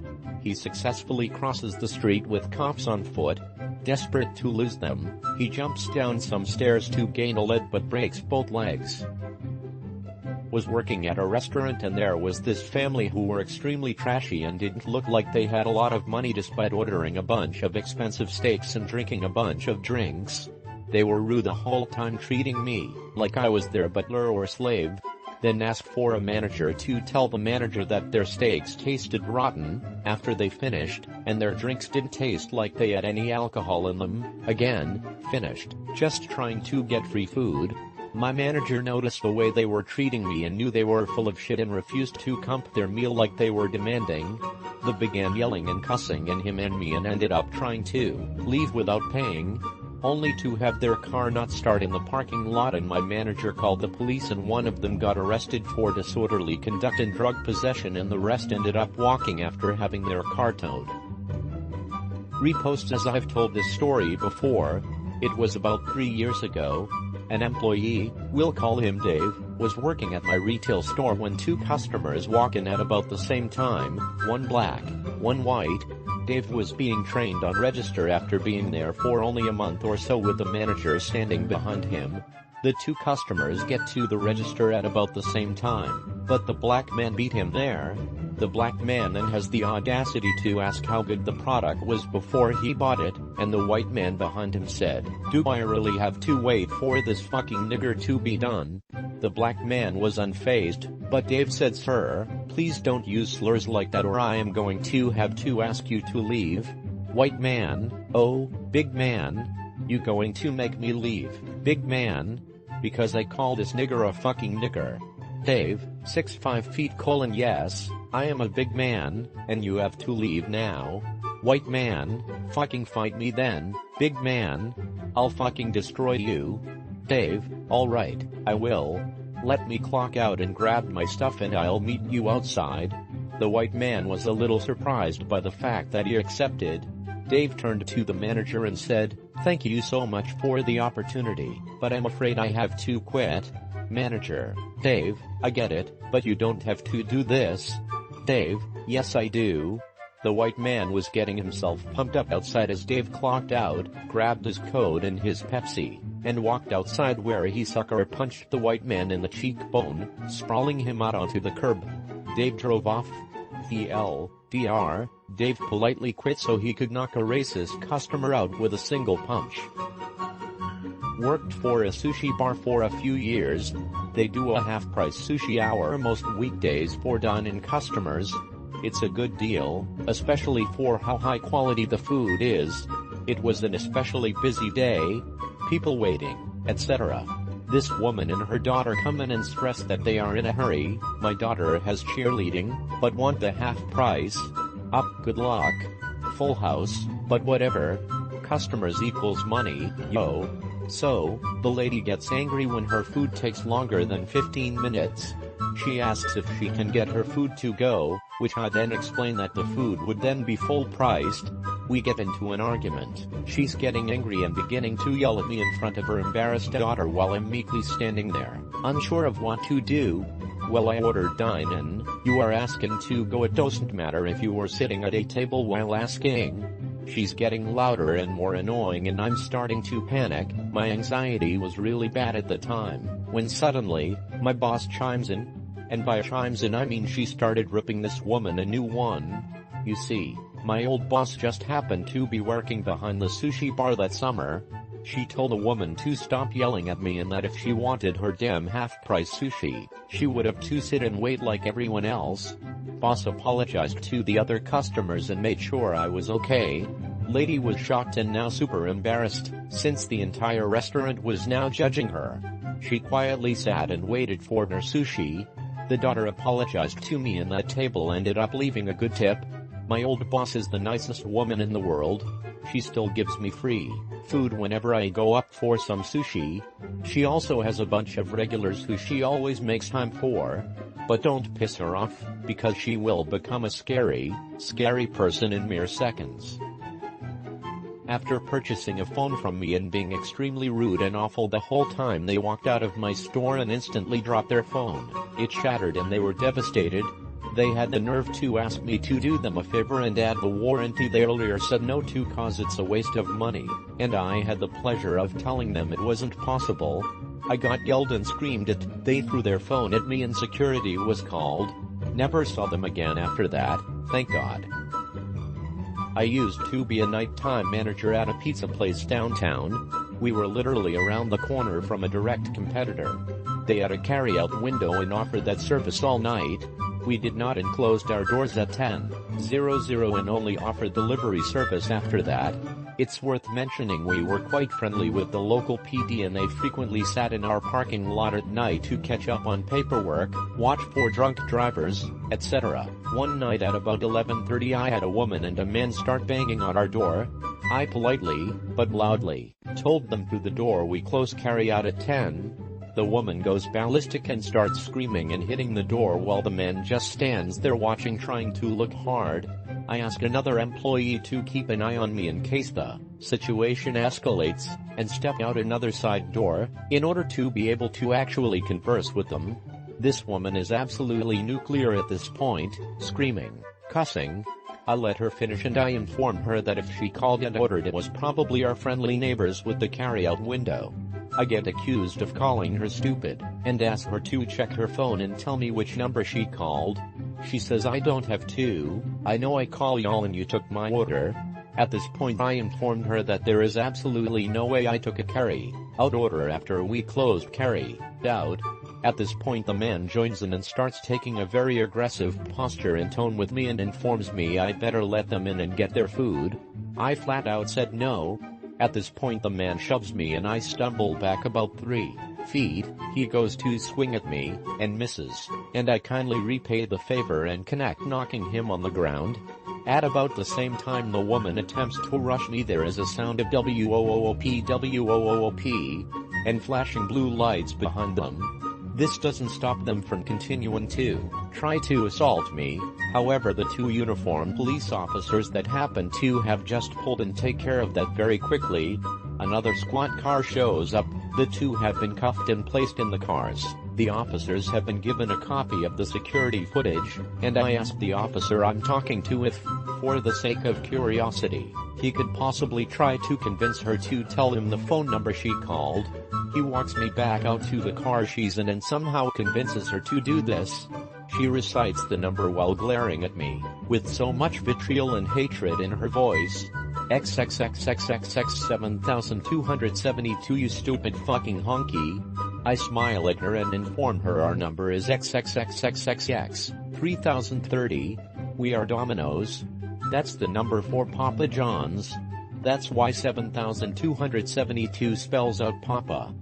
He successfully crosses the street with cops on foot. Desperate to lose them, he jumps down some stairs to gain a lead but breaks both legs. Was working at a restaurant and there was this family who were extremely trashy and didn't look like they had a lot of money despite ordering a bunch of expensive steaks and drinking a bunch of drinks. They were rude the whole time, treating me like I was their butler or slave. Then asked for a manager to tell the manager that their steaks tasted rotten after they finished, and their drinks didn't taste like they had any alcohol in them. Again, finished, just trying to get free food. My manager noticed the way they were treating me and knew they were full of shit and refused to comp their meal like they were demanding. They began yelling and cussing at him and me and ended up trying to leave without paying, only to have their car not start in the parking lot, and my manager called the police and one of them got arrested for disorderly conduct and drug possession and the rest ended up walking after having their car towed. Repost. As I've told this story before, It was about 3 years ago. An employee, we'll call him Dave, was working at my retail store when 2 customers walked in at about the same time, one black, one white. Dave was being trained on register after being there for only a month or so with the manager standing behind him. The 2 customers get to the register at about the same time, but the black man beat him there. The black man then has the audacity to ask how good the product was before he bought it, and the white man behind him said, "Do I really have to wait for this fucking nigger to be done?" The black man was unfazed, but Dave said, "Sir, please don't use slurs like that or I am going to have to ask you to leave." White man, "Oh, big man. You going to make me leave, big man? Because I call this nigger a fucking nigger." Dave, 6'5" yes, I am a big man, and you have to leave now. White man, "Fucking fight me then, big man. I'll fucking destroy you." Dave, "Alright, I will. Let me clock out and grab my stuff and I'll meet you outside." The white man was a little surprised by the fact that he accepted. Dave turned to the manager and said, "Thank you so much for the opportunity, but I'm afraid I have to quit." Manager, Dave, "I get it, but you don't have to do this." Dave, "Yes I do." The white man was getting himself pumped up outside as Dave clocked out, grabbed his coat and his Pepsi, and walked outside where he sucker punched the white man in the cheekbone, sprawling him out onto the curb. Dave drove off. TLDR, Dave politely quit so he could knock a racist customer out with a single punch. Worked for a sushi bar for a few years. They do a half-price sushi hour most weekdays for dine-in customers. It's a good deal, especially for how high quality the food is. It was an especially busy day, people waiting, etc. This woman and her daughter come in and stress that they are in a hurry. My daughter has cheerleading, but want the half price. Up, good luck. Full house, but whatever. Customers equals money, yo. So, the lady gets angry when her food takes longer than 15 minutes. She asks if she can get her food to go, which I then explain that the food would then be full priced. We get into an argument. She's getting angry and beginning to yell at me in front of her embarrassed daughter while I'm meekly standing there, unsure of what to do. Well, I ordered dine-in. You are asking to go. It doesn't matter if you were sitting at a table while asking. She's getting louder and more annoying and I'm starting to panic. My anxiety was really bad at the time, when suddenly, my boss chimes in. And by chimes in I mean she started ripping this woman a new one. You see, my old boss just happened to be working behind the sushi bar that summer. She told the woman to stop yelling at me and that if she wanted her damn half-price sushi, she would have to sit and wait like everyone else. Boss apologized to the other customers and made sure I was okay. Lady was shocked and now super embarrassed, since the entire restaurant was now judging her. She quietly sat and waited for her sushi. The daughter apologized to me and that table ended up leaving a good tip. My old boss is the nicest woman in the world. She still gives me free food whenever I go up for some sushi. She also has a bunch of regulars who she always makes time for. But don't piss her off, because she will become a scary person in mere seconds. After purchasing a phone from me and being extremely rude and awful the whole time, they walked out of my store and instantly dropped their phone. It shattered and they were devastated. They had the nerve to ask me to do them a favor and add the warranty they earlier said no to cause it's a waste of money, and I had the pleasure of telling them it wasn't possible. I got yelled and screamed at, they threw their phone at me and security was called. Never saw them again after that, thank God. I used to be a nighttime manager at a pizza place downtown. We were literally around the corner from a direct competitor. They had a carry-out window and offered that service all night. We did not and closed our doors at 10:00 and only offered delivery service after that. It's worth mentioning we were quite friendly with the local PD and they frequently sat in our parking lot at night to catch up on paperwork, watch for drunk drivers, etc. One night at about 11:30 I had a woman and a man start banging on our door. I politely, but loudly, told them through the door we close carry out at 10. The woman goes ballistic and starts screaming and hitting the door while the man just stands there watching trying to look hard. I ask another employee to keep an eye on me in case the situation escalates, and step out another side door, in order to be able to actually converse with them. This woman is absolutely nuclear at this point, screaming, cussing. I let her finish and I inform her that if she called and ordered, it was probably our friendly neighbors with the carryout window. I get accused of calling her stupid, and ask her to check her phone and tell me which number she called. She says I don't have to, I know I call y'all and you took my order. At this point I informed her that there is absolutely no way I took a carry-out order after we closed carry-out. At this point the man joins in and starts taking a very aggressive posture and tone with me and informs me I better let them in and get their food. I flat out said no. At this point the man shoves me and I stumble back about 3 feet, he goes to swing at me, and misses, and I kindly repay the favor and connect, knocking him on the ground. At about the same time the woman attempts to rush me. There is a sound of WOOOP, and flashing blue lights behind them. This doesn't stop them from continuing to try to assault me. However, the 2 uniformed police officers that happen to have just pulled and take care of that very quickly. Another squad car shows up. The 2 have been cuffed and placed in the cars. The officers have been given a copy of the security footage, and I asked the officer I'm talking to if, for the sake of curiosity, he could possibly try to convince her to tell him the phone number she called. He walks me back out to the car she's in and somehow convinces her to do this. She recites the number while glaring at me, with so much vitriol and hatred in her voice. XXXXXX 7272, you stupid fucking honky. I smile at her and inform her our number is XXXXXX 3030. We are Domino's. That's the number for Papa John's. That's why 7272 spells out Papa.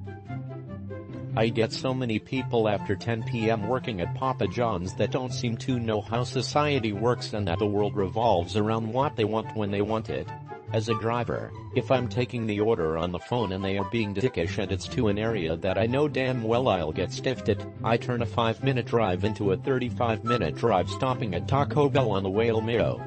I get so many people after 10 p.m. working at Papa John's that don't seem to know how society works and that the world revolves around what they want when they want it. As a driver, if I'm taking the order on the phone and they are being dickish and it's to an area that I know damn well I'll get stiffed at, I turn a 5-minute drive into a 35-minute drive, stopping at Taco Bell on the way to Miro.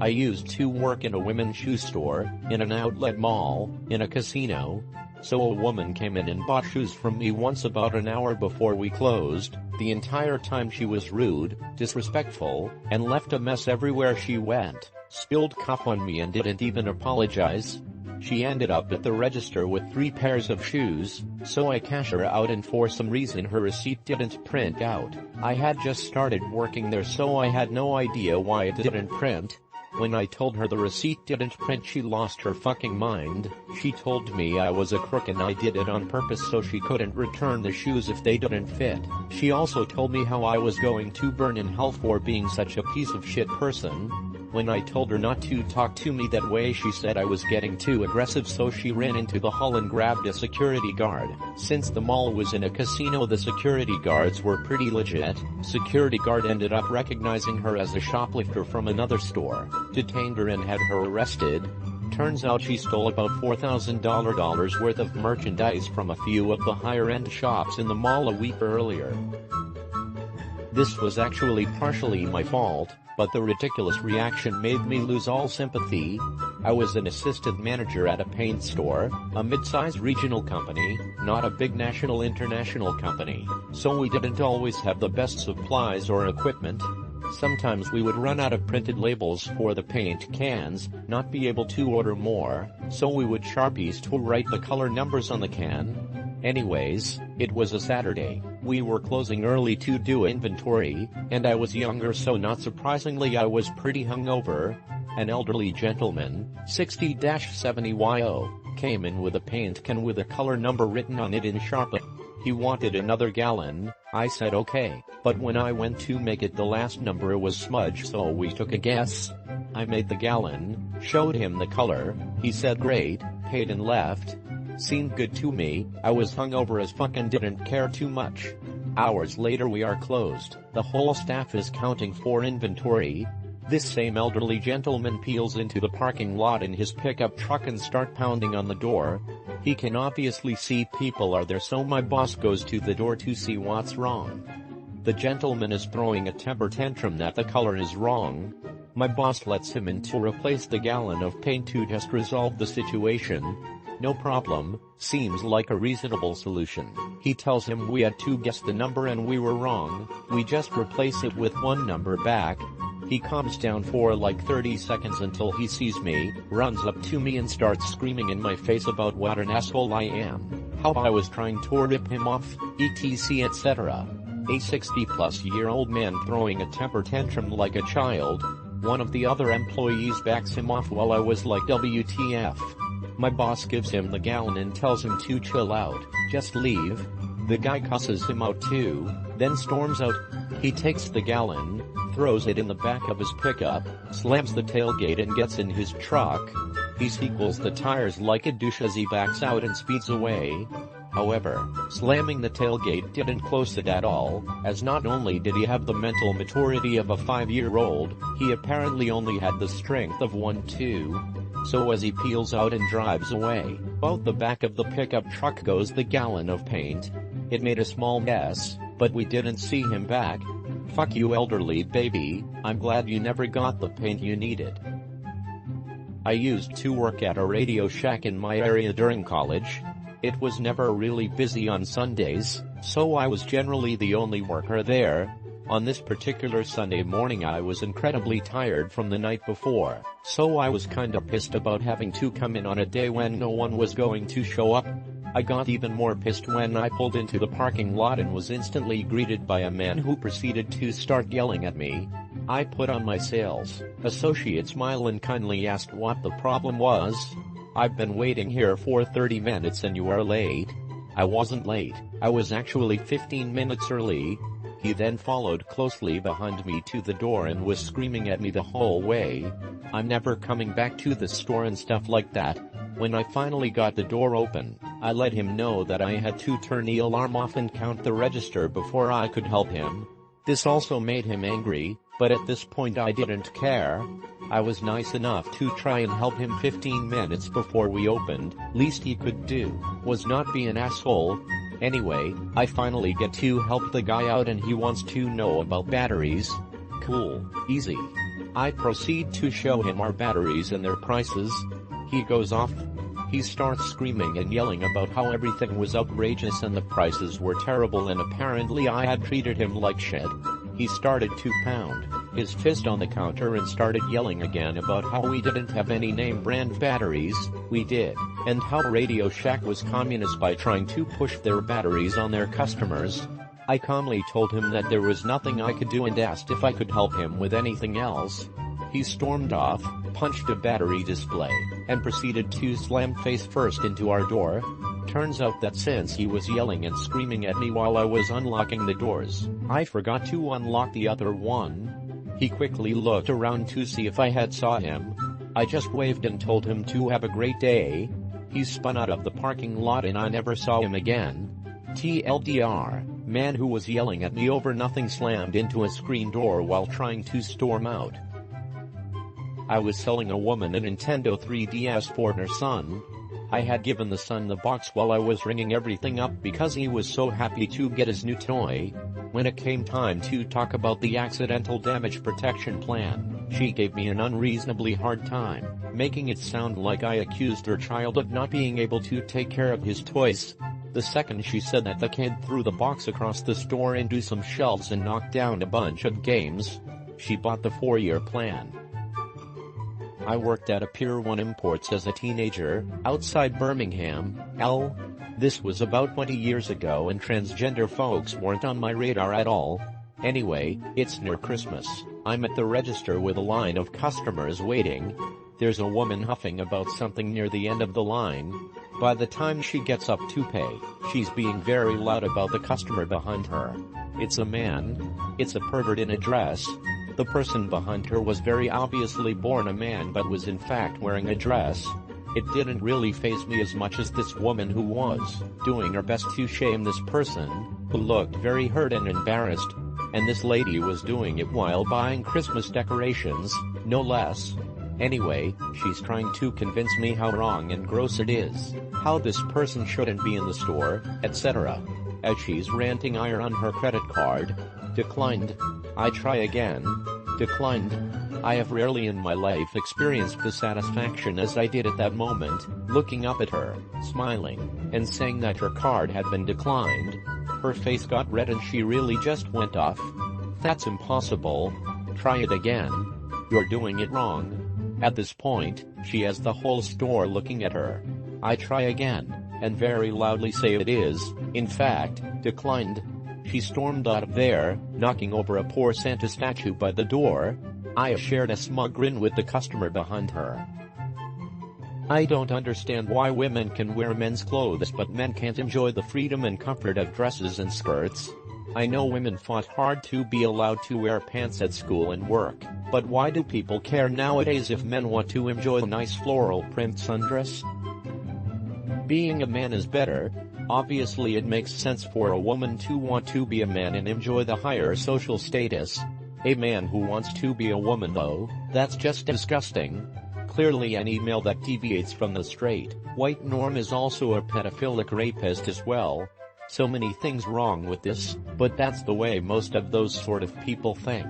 I used to work in a women's shoe store, in an outlet mall, in a casino. So a woman came in and bought shoes from me once about an hour before we closed. The entire time she was rude, disrespectful, and left a mess everywhere she went, spilled cup on me and didn't even apologize. She ended up at the register with 3 pairs of shoes, so I cash her out and for some reason her receipt didn't print out. I had just started working there so I had no idea why it didn't print. When I told her the receipt didn't print, she lost her fucking mind. She told me I was a crook and I did it on purpose so she couldn't return the shoes if they didn't fit. She also told me how I was going to burn in hell for being such a piece of shit person. When I told her not to talk to me that way, she said I was getting too aggressive, so she ran into the hall and grabbed a security guard. Since the mall was in a casino, the security guards were pretty legit. Security guard ended up recognizing her as a shoplifter from another store, detained her and had her arrested. Turns out she stole about $4,000 worth of merchandise from a few of the higher-end shops in the mall a week earlier. This was actually partially my fault, but the ridiculous reaction made me lose all sympathy. I was an assistant manager at a paint store, a mid-sized regional company, not a big national international company, so we didn't always have the best supplies or equipment. Sometimes we would run out of printed labels for the paint cans, not be able to order more, so we would Sharpies to write the color numbers on the can. Anyways, it was a Saturday, we were closing early to do inventory, and I was younger, so not surprisingly I was pretty hungover. An elderly gentleman, 60-70yo, came in with a paint can with a color number written on it in Sharpie. He wanted another gallon. I said okay, but when I went to make it, the last number was smudged, so we took a guess. I made the gallon, showed him the color, he said great, paid and left. Seemed good to me. I was hungover as fuck and didn't care too much. Hours later we are closed. The whole staff is counting for inventory. This same elderly gentleman peels into the parking lot in his pickup truck and start pounding on the door. He can obviously see people are there, so my boss goes to the door to see what's wrong. The gentleman is throwing a temper tantrum that the color is wrong. My boss lets him in to replace the gallon of paint to just resolve the situation. No problem, seems like a reasonable solution. He tells him we had to guess the number and we were wrong, we just replace it with one number back. He calms down for like 30 seconds until he sees me, runs up to me and starts screaming in my face about what an asshole I am, how I was trying to rip him off, etc etc. A 60-plus-year-old man throwing a temper tantrum like a child. One of the other employees backs him off while I was like WTF. My boss gives him the gallon and tells him to chill out, just leave. The guy cusses him out too, then storms out. He takes the gallon, throws it in the back of his pickup, slams the tailgate and gets in his truck. He sequels the tires like a douche as he backs out and speeds away. However, slamming the tailgate didn't close it at all, as not only did he have the mental maturity of a 5-year-old, he apparently only had the strength of one too. So as he peels out and drives away, out the back of the pickup truck goes the gallon of paint. It made a small mess, but we didn't see him back. Fuck you, elderly baby, I'm glad you never got the paint you needed. I used to work at a Radio Shack in my area during college. It was never really busy on Sundays, so I was generally the only worker there. On this particular Sunday morning I was incredibly tired from the night before, so I was kinda pissed about having to come in on a day when no one was going to show up. I got even more pissed when I pulled into the parking lot and was instantly greeted by a man who proceeded to start yelling at me. I put on my sales associate smile and kindly asked what the problem was. I've been waiting here for 30 minutes and you are late. I wasn't late, I was actually 15 minutes early. He then followed closely behind me to the door and was screaming at me the whole way. I'm never coming back to the store and stuff like that. When I finally got the door open, I let him know that I had to turn the alarm off and count the register before I could help him. This also made him angry, but at this point I didn't care. I was nice enough to try and help him 15 minutes before we opened. Least he could do was not be an asshole. Anyway, I finally get to help the guy out and he wants to know about batteries. Cool, easy. I proceed to show him our batteries and their prices. He goes off. He starts screaming and yelling about how everything was outrageous and the prices were terrible and apparently I had treated him like shit. He started to pound his fist on the counter and started yelling again about how we didn't have any name brand batteries, we did, and how Radio Shack was communist by trying to push their batteries on their customers. I calmly told him that there was nothing I could do and asked if I could help him with anything else. He stormed off, punched a battery display, and proceeded to slam face first into our door. Turns out that since he was yelling and screaming at me while I was unlocking the doors, I forgot to unlock the other one. He quickly looked around to see if I had saw him. I just waved and told him to have a great day. He spun out of the parking lot and I never saw him again. TLDR, man who was yelling at me over nothing slammed into a screen door while trying to storm out. I was selling a woman a Nintendo 3DS for her son. I had given the son the box while I was ringing everything up because he was so happy to get his new toy. When it came time to talk about the accidental damage protection plan, she gave me an unreasonably hard time, making it sound like I accused her child of not being able to take care of his toys. The second she said that the kid threw the box across the store into some shelves and knocked down a bunch of games. She bought the 4-year plan. I worked at a Pier 1 Imports as a teenager, outside Birmingham, L. This was about 20 years ago and transgender folks weren't on my radar at all. Anyway, it's near Christmas. I'm at the register with a line of customers waiting. There's a woman huffing about something near the end of the line. By the time she gets up to pay, she's being very loud about the customer behind her. It's a man. It's a pervert in a dress. The person behind her was very obviously born a man but was in fact wearing a dress. It didn't really faze me as much as this woman who was doing her best to shame this person, who looked very hurt and embarrassed. And this lady was doing it while buying Christmas decorations, no less. Anyway, she's trying to convince me how wrong and gross it is, how this person shouldn't be in the store, etc. As she's ranting I run her credit card. Declined. I try again. Declined. I have rarely in my life experienced the satisfaction as I did at that moment, looking up at her, smiling, and saying that her card had been declined. Her face got red and she really just went off. "That's impossible. Try it again. You're doing it wrong." At this point, she has the whole store looking at her. I try again, and very loudly say it is, in fact, declined. She stormed out of there, knocking over a poor Santa statue by the door. I shared a smug grin with the customer behind her. I don't understand why women can wear men's clothes but men can't enjoy the freedom and comfort of dresses and skirts. I know women fought hard to be allowed to wear pants at school and work, but why do people care nowadays if men want to enjoy a nice floral print sundress? Being a man is better. Obviously it makes sense for a woman to want to be a man and enjoy the higher social status. A man who wants to be a woman though, that's just disgusting. Clearly any male that deviates from the straight, white norm is also a pedophilic rapist as well. So many things wrong with this, but that's the way most of those sort of people think.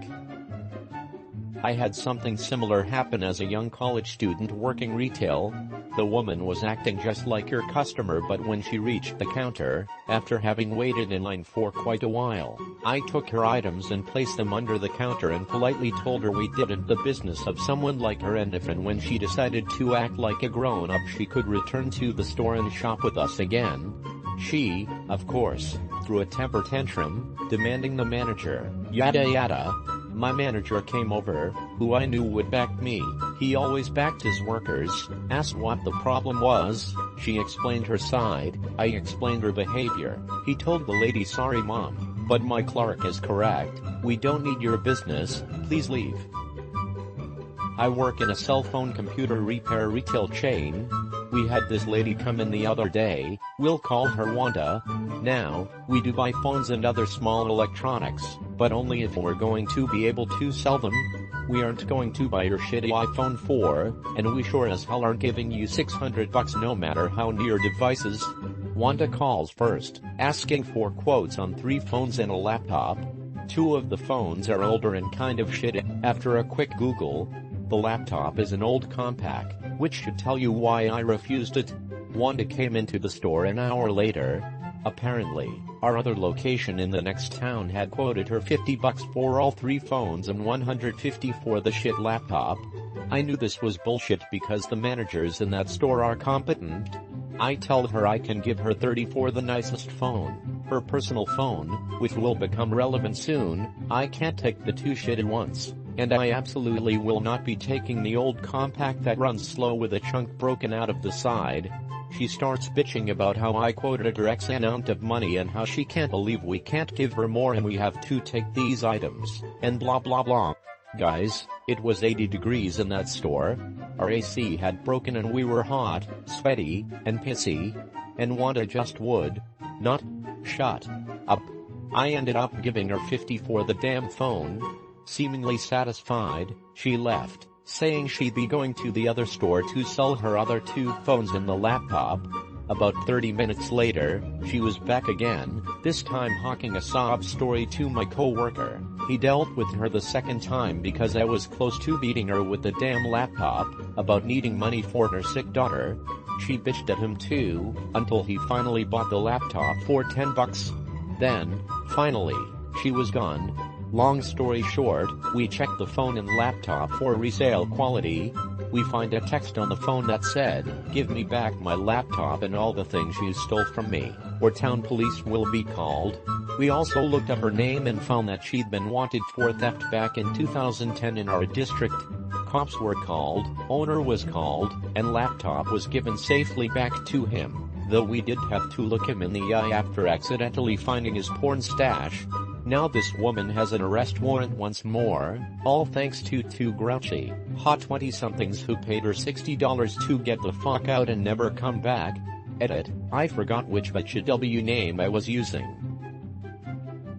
I had something similar happen as a young college student working retail. The woman was acting just like your customer, but when she reached the counter, after having waited in line for quite a while, I took her items and placed them under the counter and politely told her we didn't the business of someone like her, and if and when she decided to act like a grown-up she could return to the store and shop with us again. She, of course, threw a temper tantrum, demanding the manager, yada yada. My manager came over, who I knew would back me. He always backed his workers, asked what the problem was. She explained her side, I explained her behavior. He told the lady, "Sorry mom, but my clerk is correct. We don't need your business, please leave." I work in a cell phone computer repair retail chain. We had this lady come in the other day, we'll call her Wanda. Now, we do buy phones and other small electronics, but only if we're going to be able to sell them. We aren't going to buy your shitty iPhone 4, and we sure as hell aren't giving you $600 no matter how new your device is. Wanda calls first, asking for quotes on 3 phones and a laptop. 2 of the phones are older and kind of shitty. After a quick Google, the laptop is an old compact, which should tell you why I refused it. Wanda came into the store an hour later. Apparently, our other location in the next town had quoted her $50 for all 3 phones and $150 for the shit laptop. I knew this was bullshit because the managers in that store are competent. I told her I can give her $30 for the nicest phone, her personal phone, which will become relevant soon. I can't take the 2 shitty ones. And I absolutely will not be taking the old compact that runs slow with a chunk broken out of the side. She starts bitching about how I quoted her X amount of money and how she can't believe we can't give her more and we have to take these items, and blah blah blah. Guys, it was 80 degrees in that store. Our AC had broken and we were hot, sweaty, and pissy. And Wanda just would not shut up. I ended up giving her $50 for the damn phone. Seemingly satisfied, she left, saying she'd be going to the other store to sell her other 2 phones and the laptop. About 30 minutes later, she was back again, this time hawking a sob story to my coworker. He dealt with her the second time because I was close to beating her with the damn laptop, about needing money for her sick daughter. She bitched at him too, until he finally bought the laptop for $10. Then, finally, she was gone. Long story short, we checked the phone and laptop for resale quality. We find a text on the phone that said, "Give me back my laptop and all the things you stole from me, or town police will be called." We also looked up her name and found that she'd been wanted for theft back in 2010 in our district. Cops were called, owner was called, and laptop was given safely back to him, though we did have to look him in the eye after accidentally finding his porn stash. Now this woman has an arrest warrant once more, all thanks to 2 grouchy, hot 20-somethings who paid her $60 to get the fuck out and never come back. Edit, I forgot which BTW name I was using.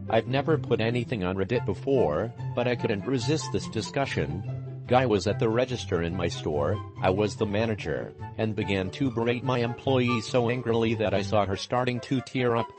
I've never put anything on Reddit before, but I couldn't resist this discussion. Guy was at the register in my store, I was the manager, and began to berate my employee so angrily that I saw her starting to tear up.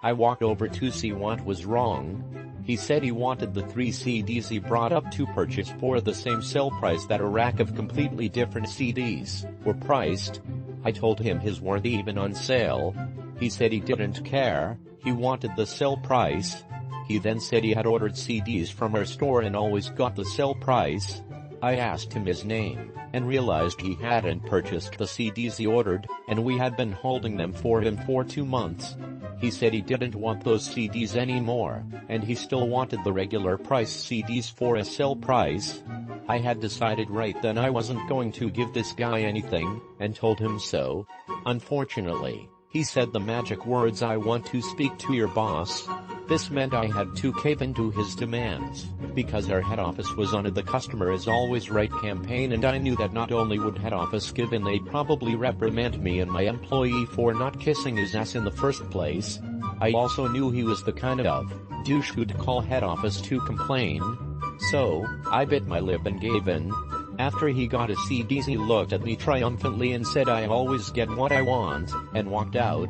I walked over to see what was wrong. He said he wanted the 3 CDs he brought up to purchase for the same sale price that a rack of completely different CDs were priced. I told him his weren't even on sale. He said he didn't care, he wanted the sale price. He then said he had ordered CDs from our store and always got the sale price. I asked him his name, and realized he hadn't purchased the CDs he ordered, and we had been holding them for him for 2 months. He said he didn't want those CDs anymore, and he still wanted the regular price CDs for a sale price. I had decided right then I wasn't going to give this guy anything, and told him so. Unfortunately, he said the magic words, "I want to speak to your boss." This meant I had to cave into his demands, because our head office was on the customer is always right campaign, and I knew that not only would head office give in, they'd probably reprimand me and my employee for not kissing his ass in the first place. I also knew he was the kind of douche who'd call head office to complain. So, I bit my lip and gave in. After he got his CDs, he looked at me triumphantly and said, "I always get what I want," and walked out.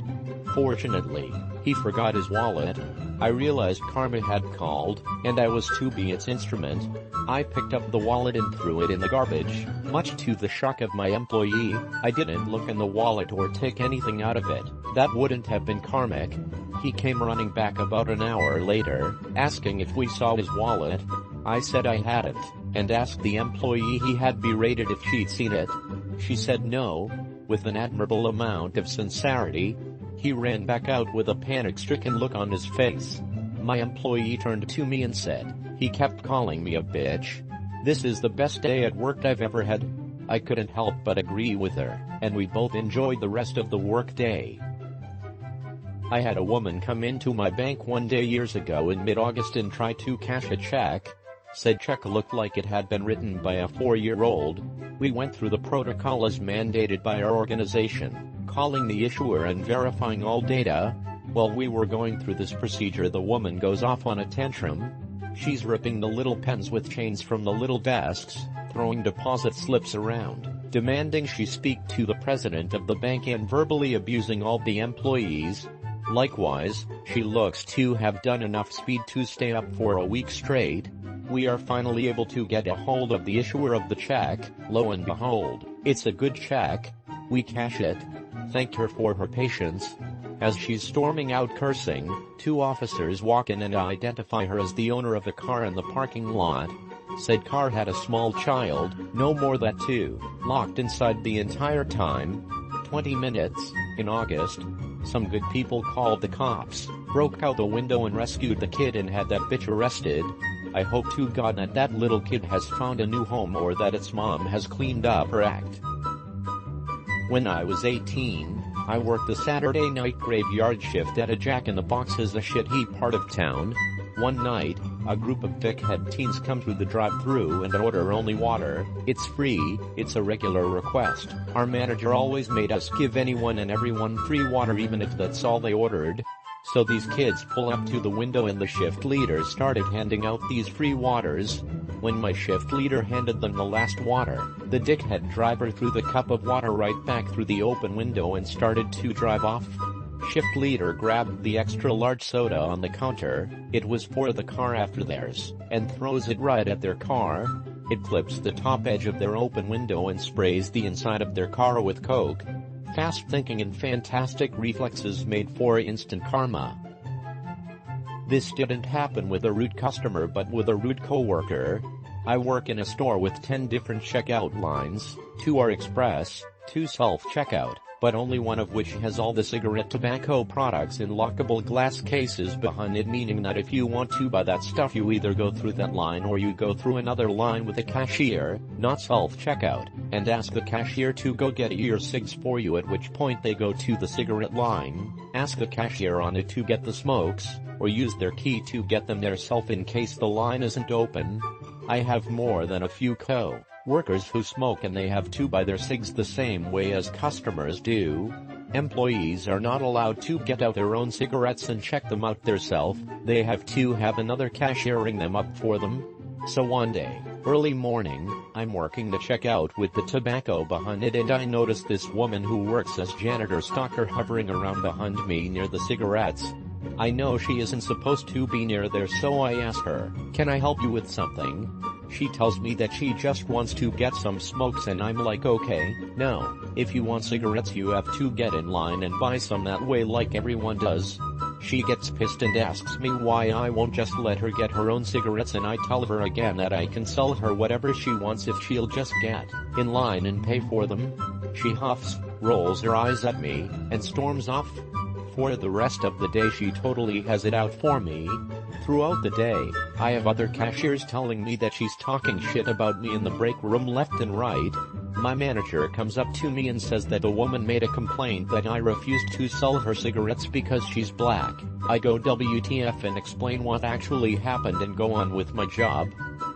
Fortunately, he forgot his wallet. I realized karma had called, and I was to be its instrument. I picked up the wallet and threw it in the garbage. Much to the shock of my employee, I didn't look in the wallet or take anything out of it. That wouldn't have been karmic. He came running back about an hour later, asking if we saw his wallet. I said I hadn't, and asked the employee he had berated if she'd seen it. She said no, with an admirable amount of sincerity. He ran back out with a panic-stricken look on his face. My employee turned to me and said, "He kept calling me a bitch. This is the best day at work I've ever had." I couldn't help but agree with her, and we both enjoyed the rest of the work day. I had a woman come into my bank one day years ago in mid-August and try to cash a check. Said check looked like it had been written by a 4-year-old. We went through the protocol as mandated by our organization, calling the issuer and verifying all data. While we were going through this procedure, the woman goes off on a tantrum. She's ripping the little pens with chains from the little desks, throwing deposit slips around, demanding she speak to the president of the bank, and verbally abusing all the employees. Likewise, she looks to have done enough speed to stay up for a week straight. We are finally able to get a hold of the issuer of the check. Lo and behold, it's a good check. We cash it. Thanked her for her patience. As she's storming out cursing, 2 officers walk in and identify her as the owner of a car in the parking lot. Said car had a small child, no more than 2, locked inside the entire time. 20 minutes, in August. Some good people called the cops, broke out the window and rescued the kid and had that bitch arrested. I hope to God that that little kid has found a new home, or that its mom has cleaned up her act. When I was 18, I worked the Saturday night graveyard shift at a Jack-in-the-Box as a shit-heap part of town. One night, a group of dickhead teens come through the drive-thru and order only water. It's free, it's a regular request. Our manager always made us give anyone and everyone free water even if that's all they ordered. So these kids pull up to the window and the shift leader started handing out these free waters. When my shift leader handed them the last water, the dickhead driver threw the cup of water right back through the open window and started to drive off. Shift leader grabbed the extra large soda on the counter, it was for the car after theirs, and throws it right at their car. It clips the top edge of their open window and sprays the inside of their car with Coke. Fast thinking and fantastic reflexes made for instant karma. This didn't happen with a rude customer but with a rude coworker. I work in a store with 10 different checkout lines, 2 are express, 2 self-checkout, but only one of which has all the cigarette tobacco products in lockable glass cases behind it, meaning that if you want to buy that stuff you either go through that line or you go through another line with a cashier, not self-checkout, and ask the cashier to go get your cigs for you, at which point they go to the cigarette line, ask the cashier on it to get the smokes, or use their key to get them theirself in case the line isn't open. I have more than a few co-workers who smoke and they have to buy their cigs the same way as customers do. Employees are not allowed to get out their own cigarettes and check them out theirself, they have to have another cashier ring them up for them. So one day, early morning, I'm working the checkout with the tobacco behind it and I notice this woman who works as janitor stalker hovering around behind me near the cigarettes. I know she isn't supposed to be near there, so I ask her, "Can I help you with something?" She tells me that she just wants to get some smokes, and I'm like, okay, no, if you want cigarettes you have to get in line and buy some that way like everyone does. She gets pissed and asks me why I won't just let her get her own cigarettes, and I tell her again that I can sell her whatever she wants if she'll just get in line and pay for them. She huffs, rolls her eyes at me, and storms off. For the rest of the day she totally has it out for me. Throughout the day, I have other cashiers telling me that she's talking shit about me in the break room left and right. My manager comes up to me and says that the woman made a complaint that I refused to sell her cigarettes because she's black. I go WTF and explain what actually happened and go on with my job.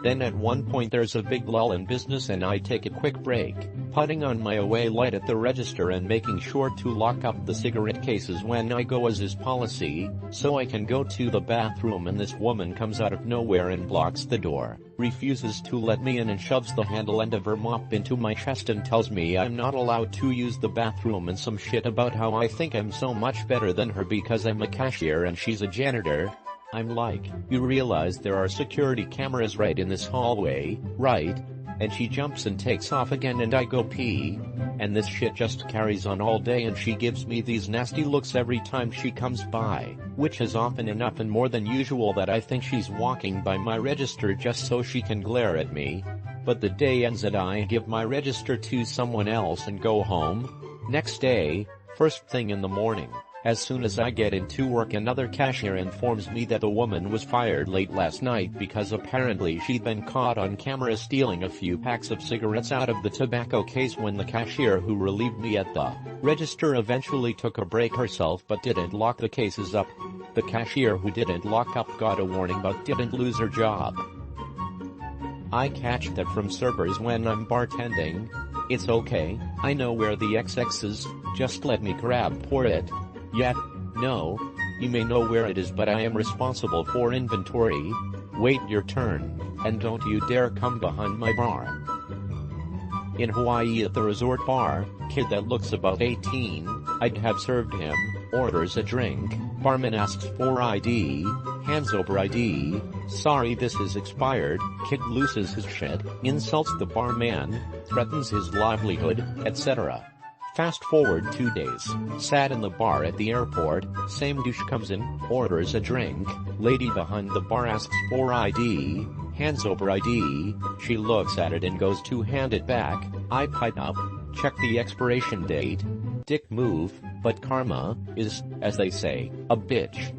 Then at one point there's a big lull in business and I take a quick break, putting on my away light at the register and making sure to lock up the cigarette cases when I go, as is policy, so I can go to the bathroom, and this woman comes out of nowhere and blocks the door, refuses to let me in, and shoves the handle end of her mop into my chest and tells me I'm not allowed to use the bathroom, and some shit about how I think I'm so much better than her because I'm a cashier and she's a janitor. I'm like, you realize there are security cameras right in this hallway, right? And she jumps and takes off again, and I go pee. And this shit just carries on all day, and she gives me these nasty looks every time she comes by, which is often enough and more than usual that I think she's walking by my register just so she can glare at me. But the day ends and I give my register to someone else and go home. Next day, first thing in the morning, as soon as I get into work, another cashier informs me that a woman was fired late last night because apparently she'd been caught on camera stealing a few packs of cigarettes out of the tobacco case when the cashier who relieved me at the register eventually took a break herself but didn't lock the cases up. The cashier who didn't lock up got a warning but didn't lose her job. I catch that from servers when I'm bartending. It's okay, I know where the XX is, just let me pour it. Yet, no, you may know where it is, but I am responsible for inventory. Wait your turn, and don't you dare come behind my bar. In Hawaii at the resort bar, kid that looks about 18, I'd have served him, orders a drink, barman asks for ID, hands over ID, sorry this is expired, kid loses his shit, insults the barman, threatens his livelihood, etc. Fast forward 2 days, sat in the bar at the airport, same douche comes in, orders a drink, lady behind the bar asks for ID, hands over ID, she looks at it and goes to hand it back, I pipe up, check the expiration date, dick move, but karma is, as they say, a bitch.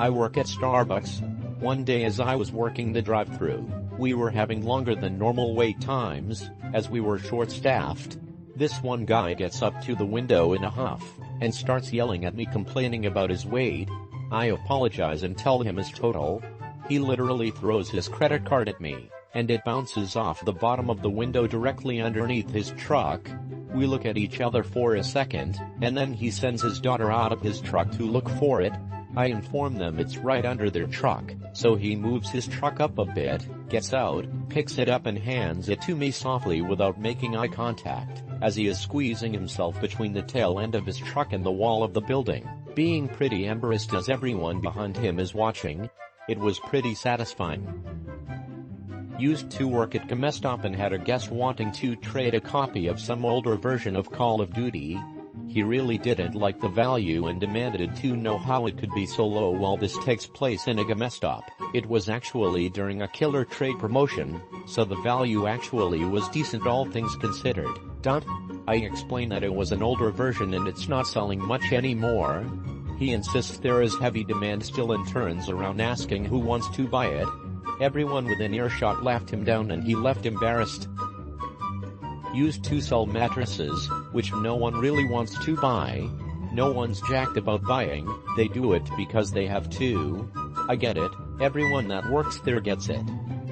I work at Starbucks. One day as I was working the drive-thru, we were having longer than normal wait times, as we were short-staffed. This one guy gets up to the window in a huff, and starts yelling at me complaining about his wait. I apologize and tell him his total. He literally throws his credit card at me, and it bounces off the bottom of the window directly underneath his truck. We look at each other for a second, and then he sends his daughter out of his truck to look for it. I inform them it's right under their truck, so he moves his truck up a bit, gets out, picks it up and hands it to me softly without making eye contact, as he is squeezing himself between the tail end of his truck and the wall of the building, being pretty embarrassed as everyone behind him is watching. It was pretty satisfying. Used to work at GameStop and had a guest wanting to trade a copy of some older version of Call of Duty. He really didn't like the value and demanded to know how it could be so low while this takes place in a GameStop. It was actually during a killer trade promotion, so the value actually was decent all things considered. I explain that it was an older version and it's not selling much anymore. He insists there is heavy demand still and turns around asking who wants to buy it. Everyone within earshot laughed him down and he left embarrassed. Used to sell mattresses, which no one really wants to buy. No one's jacked about buying, they do it because they have to. I get it, everyone that works there gets it.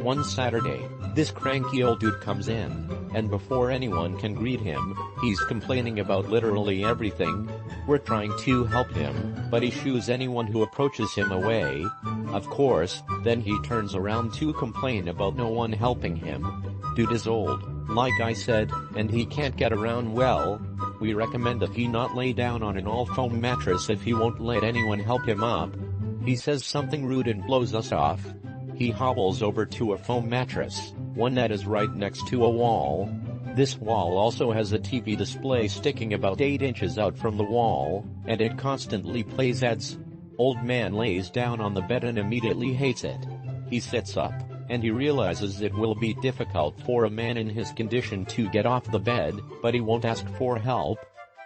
One Saturday, this cranky old dude comes in, and before anyone can greet him, he's complaining about literally everything. We're trying to help him, but he shoos anyone who approaches him away. Of course, then he turns around to complain about no one helping him. Dude is old, like I said, and he can't get around well. We recommend that he not lay down on an all-foam mattress if he won't let anyone help him up. He says something rude and blows us off. He hobbles over to a foam mattress, one that is right next to a wall. This wall also has a TV display sticking about 8 inches out from the wall, and it constantly plays ads. Old man lays down on the bed and immediately hates it. He sits up, and he realizes it will be difficult for a man in his condition to get off the bed, but he won't ask for help.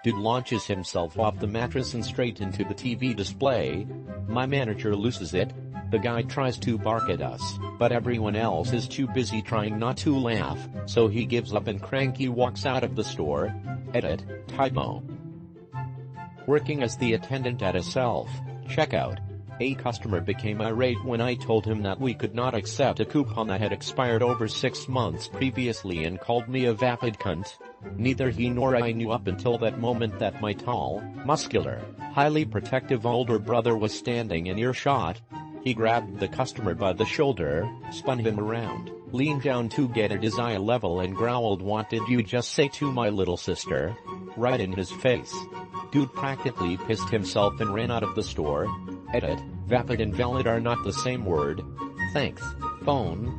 Dude launches himself off the mattress and straight into the TV display. My manager loses it. The guy tries to bark at us, but everyone else is too busy trying not to laugh, so he gives up and cranky walks out of the store. Edit, typo. Working as the attendant at a self-checkout, a customer became irate when I told him that we could not accept a coupon that had expired over 6 months previously and called me a vapid cunt. Neither he nor I knew up until that moment that my tall, muscular, highly protective older brother was standing in earshot. He grabbed the customer by the shoulder, spun him around, leaned down to get at his eye level and growled, "What did you just say to my little sister?" right in his face. Dude practically pissed himself and ran out of the store. Edit, vapid and valid are not the same word. Thanks, phone.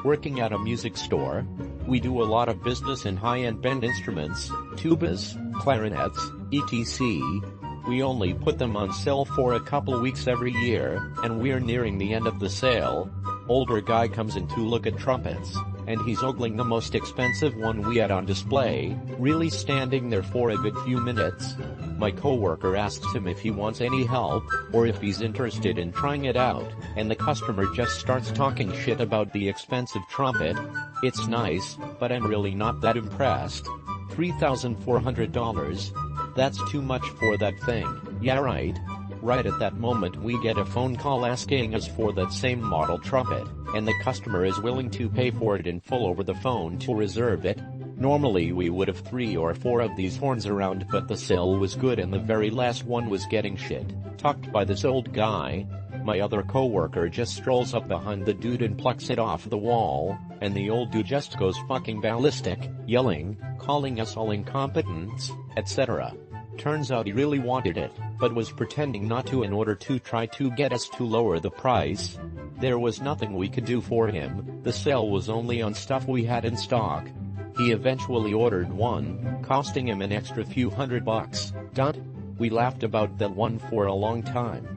Working at a music store, we do a lot of business in high-end band instruments, tubas, clarinets, etc. We only put them on sale for a couple weeks every year, and we're nearing the end of the sale. Older guy comes in to look at trumpets, and he's ogling the most expensive one we had on display, really standing there for a good few minutes. My coworker asks him if he wants any help, or if he's interested in trying it out, and the customer just starts talking shit about the expensive trumpet. It's nice, but I'm really not that impressed. $3,400? That's too much for that thing. Yeah, right. Right at that moment we get a phone call asking us for that same model trumpet, and the customer is willing to pay for it in full over the phone to reserve it. Normally we would have 3 or 4 of these horns around, but the sale was good and the very last one was getting shit talked by this old guy. My other coworker just strolls up behind the dude and plucks it off the wall, and the old dude just goes fucking ballistic, yelling, calling us all incompetents, etc. Turns out he really wanted it, but was pretending not to in order to try to get us to lower the price. There was nothing we could do for him. The sale was only on stuff we had in stock. He eventually ordered one, costing him an extra few $100. We laughed about that one for a long time.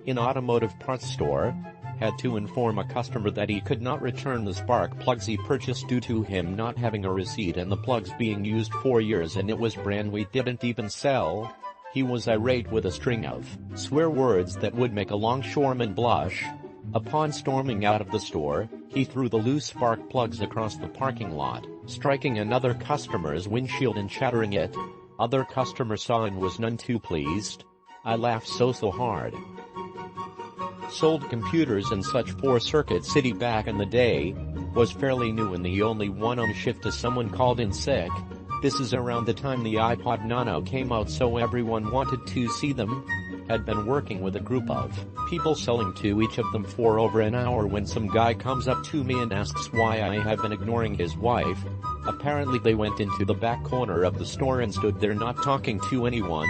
In automotive parts store, had to inform a customer that he could not return the spark plugs he purchased due to him not having a receipt and the plugs being used for years and it was brand we didn't even sell. He was irate with a string of swear words that would make a longshoreman blush. Upon storming out of the store, he threw the loose spark plugs across the parking lot, striking another customer's windshield and shattering it. Other customer saw and was none too pleased. I laughed so hard. Sold computers and such for Circuit City back in the day. Was fairly new and the only one on shift as someone called in sick. This is around the time the iPod Nano came out, so everyone wanted to see them. Had been working with a group of people selling to each of them for over an hour when some guy comes up to me and asks why I have been ignoring his wife. Apparently they went into the back corner of the store and stood there not talking to anyone.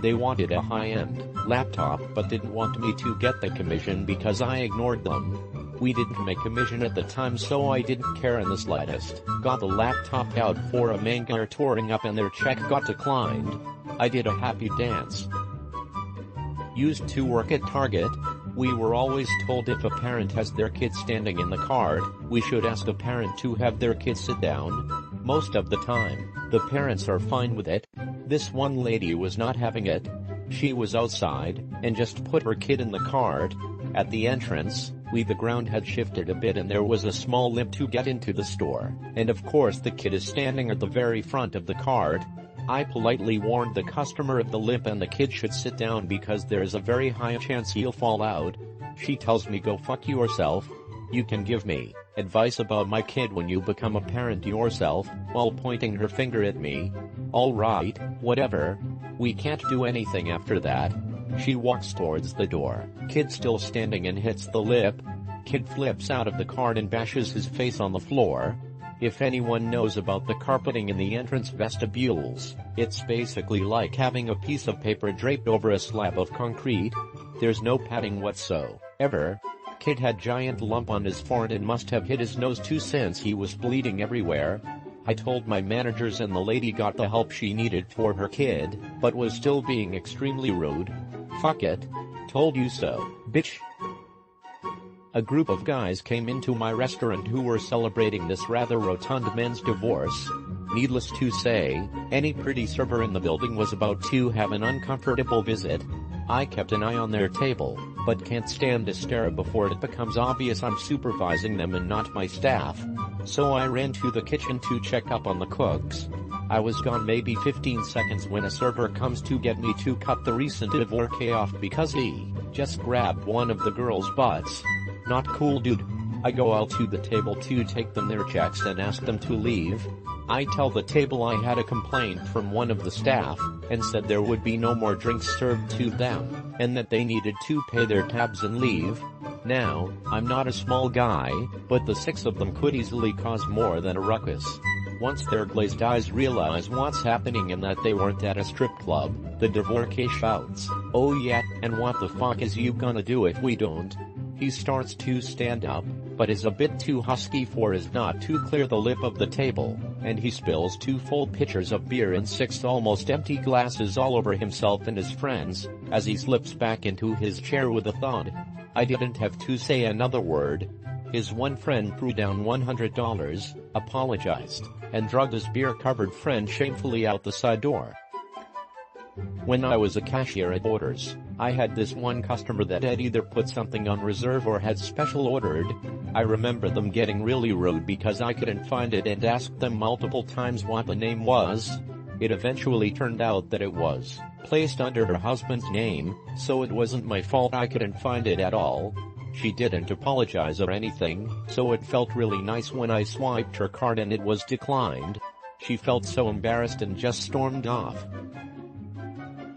They wanted a high-end laptop but didn't want me to get the commission because I ignored them. We didn't make commission at the time, so I didn't care in the slightest. Got the laptop out for a manga touring up and their check got declined. I did a happy dance. Used to work at Target. We were always told if a parent has their kid standing in the cart, we should ask a parent to have their kid sit down. Most of the time, the parents are fine with it. This one lady was not having it. She was outside, and just put her kid in the cart. At the entrance, the ground had shifted a bit and there was a small lip to get into the store, and of course the kid is standing at the very front of the cart. I politely warned the customer of the lip and the kid should sit down because there is a very high chance he'll fall out. She tells me, "Go fuck yourself. You can give me advice about my kid when you become a parent yourself," while pointing her finger at me. Alright, whatever. We can't do anything after that. She walks towards the door, kid still standing, and hits the lip. Kid flips out of the cart and bashes his face on the floor. If anyone knows about the carpeting in the entrance vestibules, it's basically like having a piece of paper draped over a slab of concrete. There's no padding whatsoever. Kid had giant lump on his forehead and must have hit his nose too since he was bleeding everywhere. I told my managers and the lady got the help she needed for her kid, but was still being extremely rude. Fuck it. Told you so, bitch. A group of guys came into my restaurant who were celebrating this rather rotund men's divorce. Needless to say, any pretty server in the building was about to have an uncomfortable visit. I kept an eye on their table, but can't stand to stare before it becomes obvious I'm supervising them and not my staff. So I ran to the kitchen to check up on the cooks. I was gone maybe 15 seconds when a server comes to get me to cut the recent divorce off because he just grabbed one of the girls' butts. Not cool, dude. I go out to the table to take them their checks and ask them to leave. I tell the table I had a complaint from one of the staff, and said there would be no more drinks served to them, and that they needed to pay their tabs and leave. Now, I'm not a small guy, but the 6 of them could easily cause more than a ruckus. Once their glazed eyes realize what's happening and that they weren't at a strip club, the divorcee shouts, "Oh yeah, and what the fuck is you gonna do if we don't?" He starts to stand up, but is a bit too husky for his not to clear the lip of the table, and he spills 2 full pitchers of beer and 6 almost empty glasses all over himself and his friends, as he slips back into his chair with a thud. I didn't have to say another word. His one friend threw down $100, apologized, and drugged his beer-covered friend shamefully out the side door. When I was a cashier at Borders, I had this one customer that had either put something on reserve or had special ordered. I remember them getting really rude because I couldn't find it and asked them multiple times what the name was. It eventually turned out that it was placed under her husband's name, so it wasn't my fault I couldn't find it at all. She didn't apologize or anything, so it felt really nice when I swiped her card and it was declined. She felt so embarrassed and just stormed off.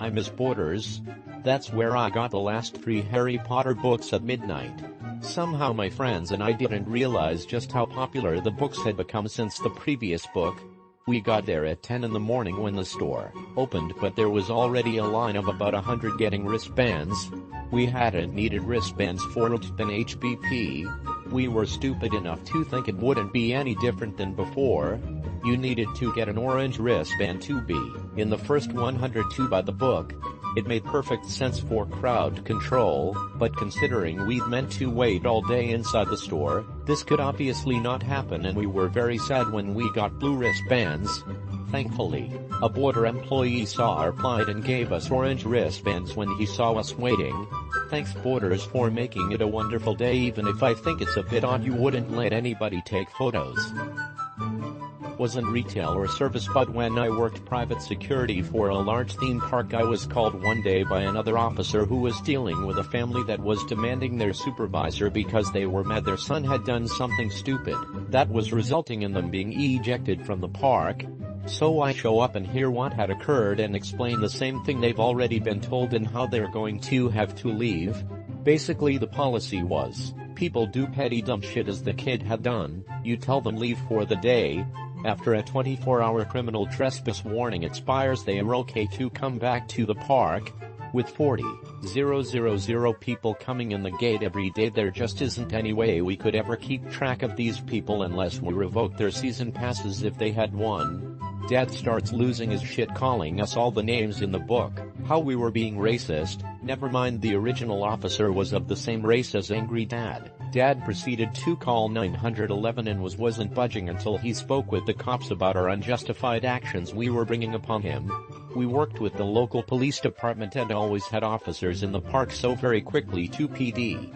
I miss Borders. That's where I got the last 3 Harry Potter books at midnight. Somehow my friends and I didn't realize just how popular the books had become since the previous book. We got there at 10 in the morning when the store opened, but there was already a line of about 100 getting wristbands. We hadn't needed wristbands for an HBP. We were stupid enough to think it wouldn't be any different than before. You needed to get an orange wristband to be in the first 100 to buy the book. It made perfect sense for crowd control, but considering we'd meant to wait all day inside the store, this could obviously not happen, and we were very sad when we got blue wristbands. Thankfully, a Border employee saw our plight and gave us orange wristbands when he saw us waiting. Thanks Borders for making it a wonderful day, even if I think it's a bit odd you wouldn't let anybody take photos. Wasn't retail or service, but when I worked private security for a large theme park, I was called one day by another officer who was dealing with a family that was demanding their supervisor because they were mad their son had done something stupid that was resulting in them being ejected from the park. So I show up and hear what had occurred and explain the same thing they've already been told and how they're going to have to leave. Basically the policy was, people do petty dumb shit as the kid had done, you tell them leave for the day. After a 24-hour criminal trespass warning expires, they are okay to come back to the park. With 40,000 people coming in the gate every day, there just isn't any way we could ever keep track of these people unless we revoked their season passes if they had one. Dad starts losing his shit, calling us all the names in the book, how we were being racist. Never mind, the original officer was of the same race as Angry Dad. Dad proceeded to call 911 and wasn't budging until he spoke with the cops about our unjustified actions we were bringing upon him. We worked with the local police department and always had officers in the park, so very quickly 2 PD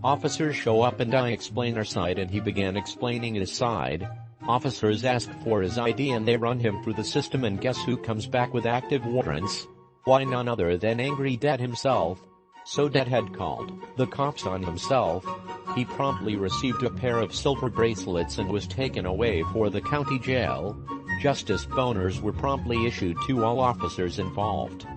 officers show up and I explain our side and he began explaining his side. Officers ask for his ID and they run him through the system, and guess who comes back with active warrants? Why, none other than Angry Dad himself. So Dad had called the cops on himself. He promptly received a pair of silver bracelets and was taken away for the county jail. Justice boners were promptly issued to all officers involved.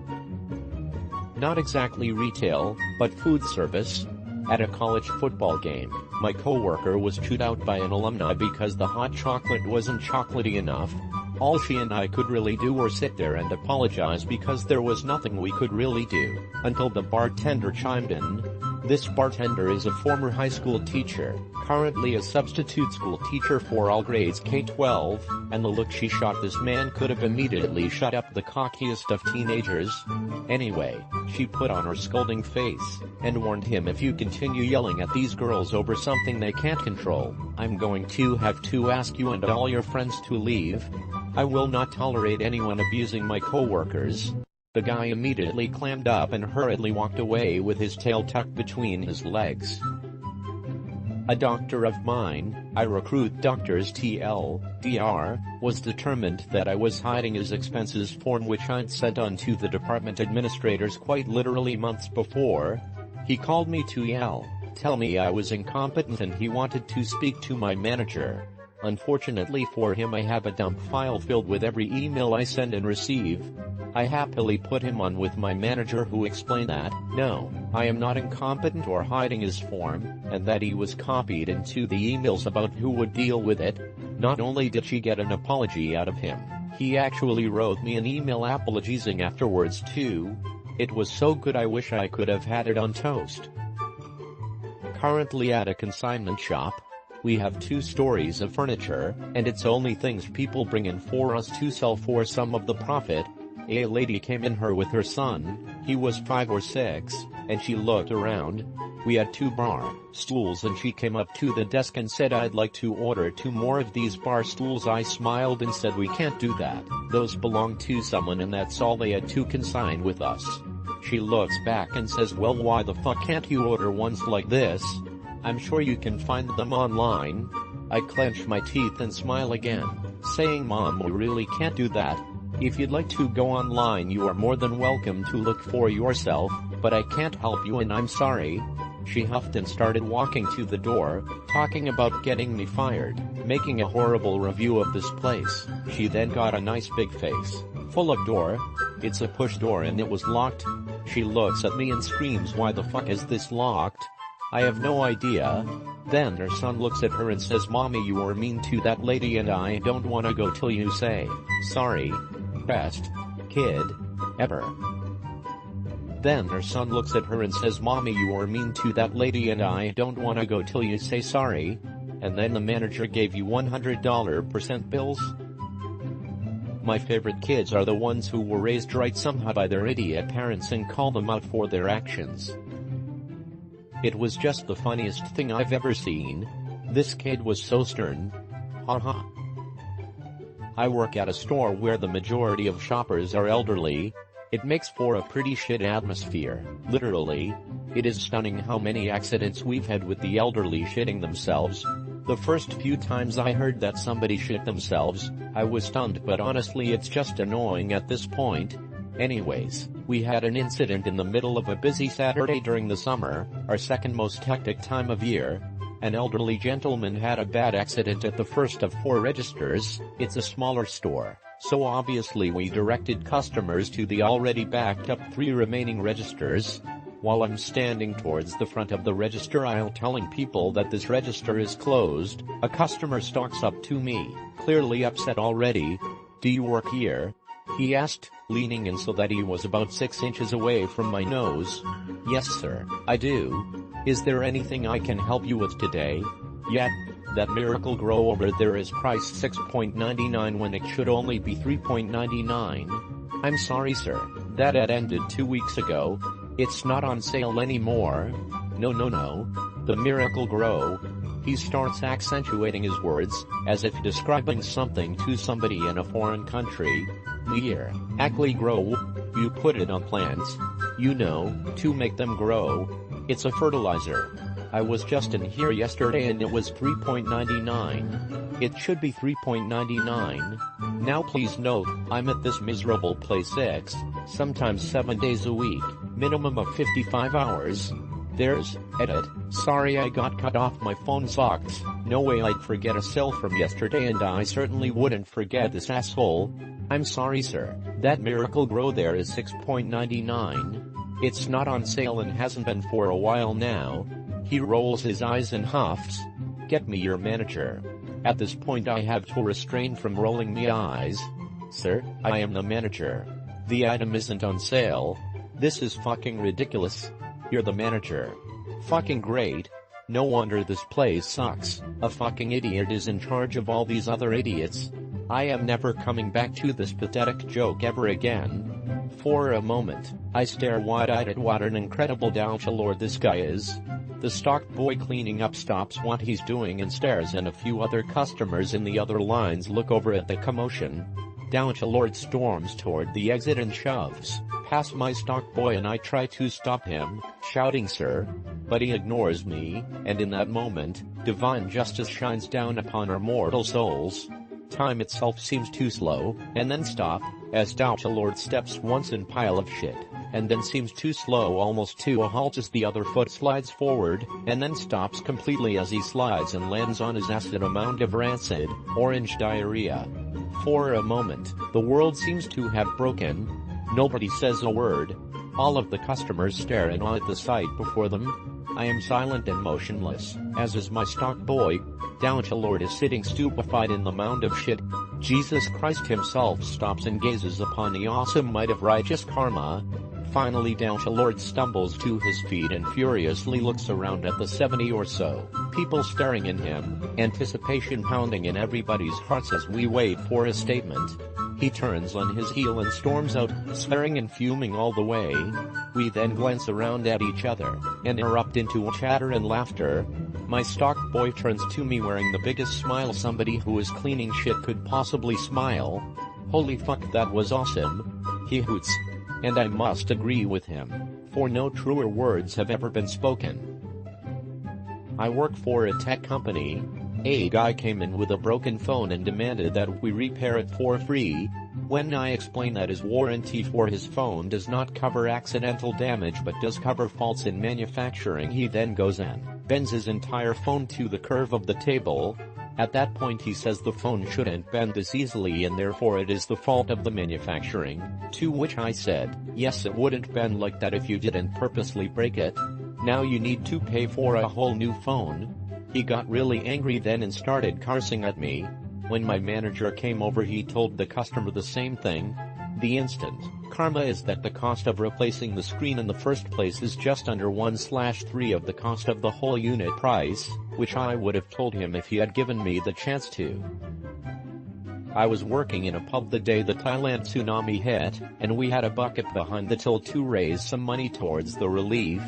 Not exactly retail, but food service. At a college football game, my coworker was chewed out by an alumni because the hot chocolate wasn't chocolatey enough. All she and I could really do was sit there and apologize because there was nothing we could really do, until the bartender chimed in. This bartender is a former high school teacher, currently a substitute school teacher for all grades K-12, and the look she shot this man could have immediately shut up the cockiest of teenagers. Anyway, she put on her scolding face, and warned him, if you continue yelling at these girls over something they can't control, I'm going to have to ask you and all your friends to leave. I will not tolerate anyone abusing my coworkers. The guy immediately clammed up and hurriedly walked away with his tail tucked between his legs. A doctor of mine, I recruit doctors TLDR, was determined that I was hiding his expenses form which I'd sent on to the department administrators quite literally months before. He called me to tell me I was incompetent and he wanted to speak to my manager. Unfortunately for him, I have a dump file filled with every email I send and receive. I happily put him on with my manager, who explained that, no, I am not incompetent or hiding his form, and that he was copied into the emails about who would deal with it. Not only did she get an apology out of him, he actually wrote me an email apologizing afterwards too. It was so good I wish I could have had it on toast. Currently at a consignment shop. We have 2 stories of furniture, and it's only things people bring in for us to sell for some of the profit. A lady came in here with her son. He was 5 or 6, and she looked around. We had 2 bar stools and she came up to the desk and said, I'd like to order 2 more of these bar stools. I smiled and said, we can't do that. Those belong to someone and that's all they had to consign with us. She looks back and says, well, why the fuck can't you order ones like this? I'm sure you can find them online. I clench my teeth and smile again, saying, Mom, we really can't do that. If you'd like to go online, you are more than welcome to look for yourself, but I can't help you and I'm sorry. She huffed and started walking to the door, talking about getting me fired, making a horrible review of this place. She then got a nice big face full of door. It's a push door and it was locked. She looks at me and screams, why the fuck is this locked? I have no idea. Then her son looks at her and says, Mommy, you were mean to that lady and I don't want to go till you say sorry. Best kid ever. Then her son looks at her and says, Mommy, you were mean to that lady and I don't want to go till you say sorry. And then the manager gave you $100% bills? My favorite kids are the ones who were raised right somehow by their idiot parents and call them out for their actions. It was just the funniest thing I've ever seen. This kid was so stern. Haha. I work at a store where the majority of shoppers are elderly. It makes for a pretty shit atmosphere, literally. It is stunning how many accidents we've had with the elderly shitting themselves. The first few times I heard that somebody shit themselves, I was stunned, but honestly it's just annoying at this point. Anyways, we had an incident in the middle of a busy Saturday during the summer, our second most hectic time of year. An elderly gentleman had a bad accident at the first of 4 registers. It's a smaller store, so obviously we directed customers to the already backed up 3 remaining registers. While I'm standing towards the front of the register aisle telling people that this register is closed, a customer stalks up to me, clearly upset already. Do you work here? He asked, leaning in so that he was about 6 inches away from my nose. Yes sir, I do. Is there anything I can help you with today? Yeah, that Miracle Grow over there is priced $6.99 when it should only be $3.99. I'm sorry sir, that ad ended 2 weeks ago. It's not on sale anymore. No. The Miracle Grow. He starts accentuating his words, as if describing something to somebody in a foreign country. Actually grow. You put it on plants. You know, to make them grow. It's a fertilizer. I was just in here yesterday and it was $3.99. It should be $3.99. Now please note, I'm at this miserable place 6, sometimes 7 days a week, minimum of 55 hours. There's, edit, sorry I got cut off, my phone sucks. No way I'd forget a sale from yesterday and I certainly wouldn't forget this asshole. I'm sorry sir, that Miracle Grow there is $6.99. It's not on sale and hasn't been for a while now. He rolls his eyes and huffs. Get me your manager. At this point I have to refrain from rolling my eyes. Sir, I am the manager. The item isn't on sale. This is fucking ridiculous. You're the manager. Fucking great. No wonder this place sucks. A fucking idiot is in charge of all these other idiots. I am never coming back to this pathetic joke ever again. For a moment, I stare wide-eyed at what an incredible douche-lord this guy is. The stock boy cleaning up stops what he's doing and stares, and a few other customers in the other lines look over at the commotion. Douche-lord storms toward the exit and shoves past my stock boy, and I try to stop him, shouting sir, but he ignores me, and in that moment, divine justice shines down upon our mortal souls. Time itself seems too slow, and then stop, as douche-lord steps once in pile of shit, and then seems too slow almost to a halt as the other foot slides forward, and then stops completely as he slides and lands on his ass in a mound of rancid, orange diarrhea. For a moment, the world seems to have broken. Nobody says a word. All of the customers stare in awe at the sight before them. I am silent and motionless, as is my stock boy. Douche-lord is sitting stupefied in the mound of shit. Jesus Christ himself stops and gazes upon the awesome might of righteous karma. Finally douche-lord stumbles to his feet and furiously looks around at the 70 or so people staring at him, anticipation pounding in everybody's hearts as we wait for his statement. He turns on his heel and storms out, swearing and fuming all the way. We then glance around at each other, and erupt into chatter and laughter. My stock boy turns to me wearing the biggest smile somebody who is cleaning shit could possibly smile. Holy fuck, that was awesome. He hoots. And I must agree with him, for no truer words have ever been spoken. I work for a tech company. A guy came in with a broken phone and demanded that we repair it for free. When I explain that his warranty for his phone does not cover accidental damage but does cover faults in manufacturing, he then goes and bends his entire phone to the curve of the table. At that point he says the phone shouldn't bend this easily and therefore it is the fault of the manufacturing, to which I said, yes, it wouldn't bend like that if you didn't purposely break it. Now you need to pay for a whole new phone. He got really angry then and started cursing at me. When my manager came over he told the customer the same thing. The instant karma is that the cost of replacing the screen in the first place is just under 1/3 of the cost of the whole unit price, which I would have told him if he had given me the chance to. I was working in a pub the day the Thailand tsunami hit, and we had a bucket behind the till to raise some money towards the relief.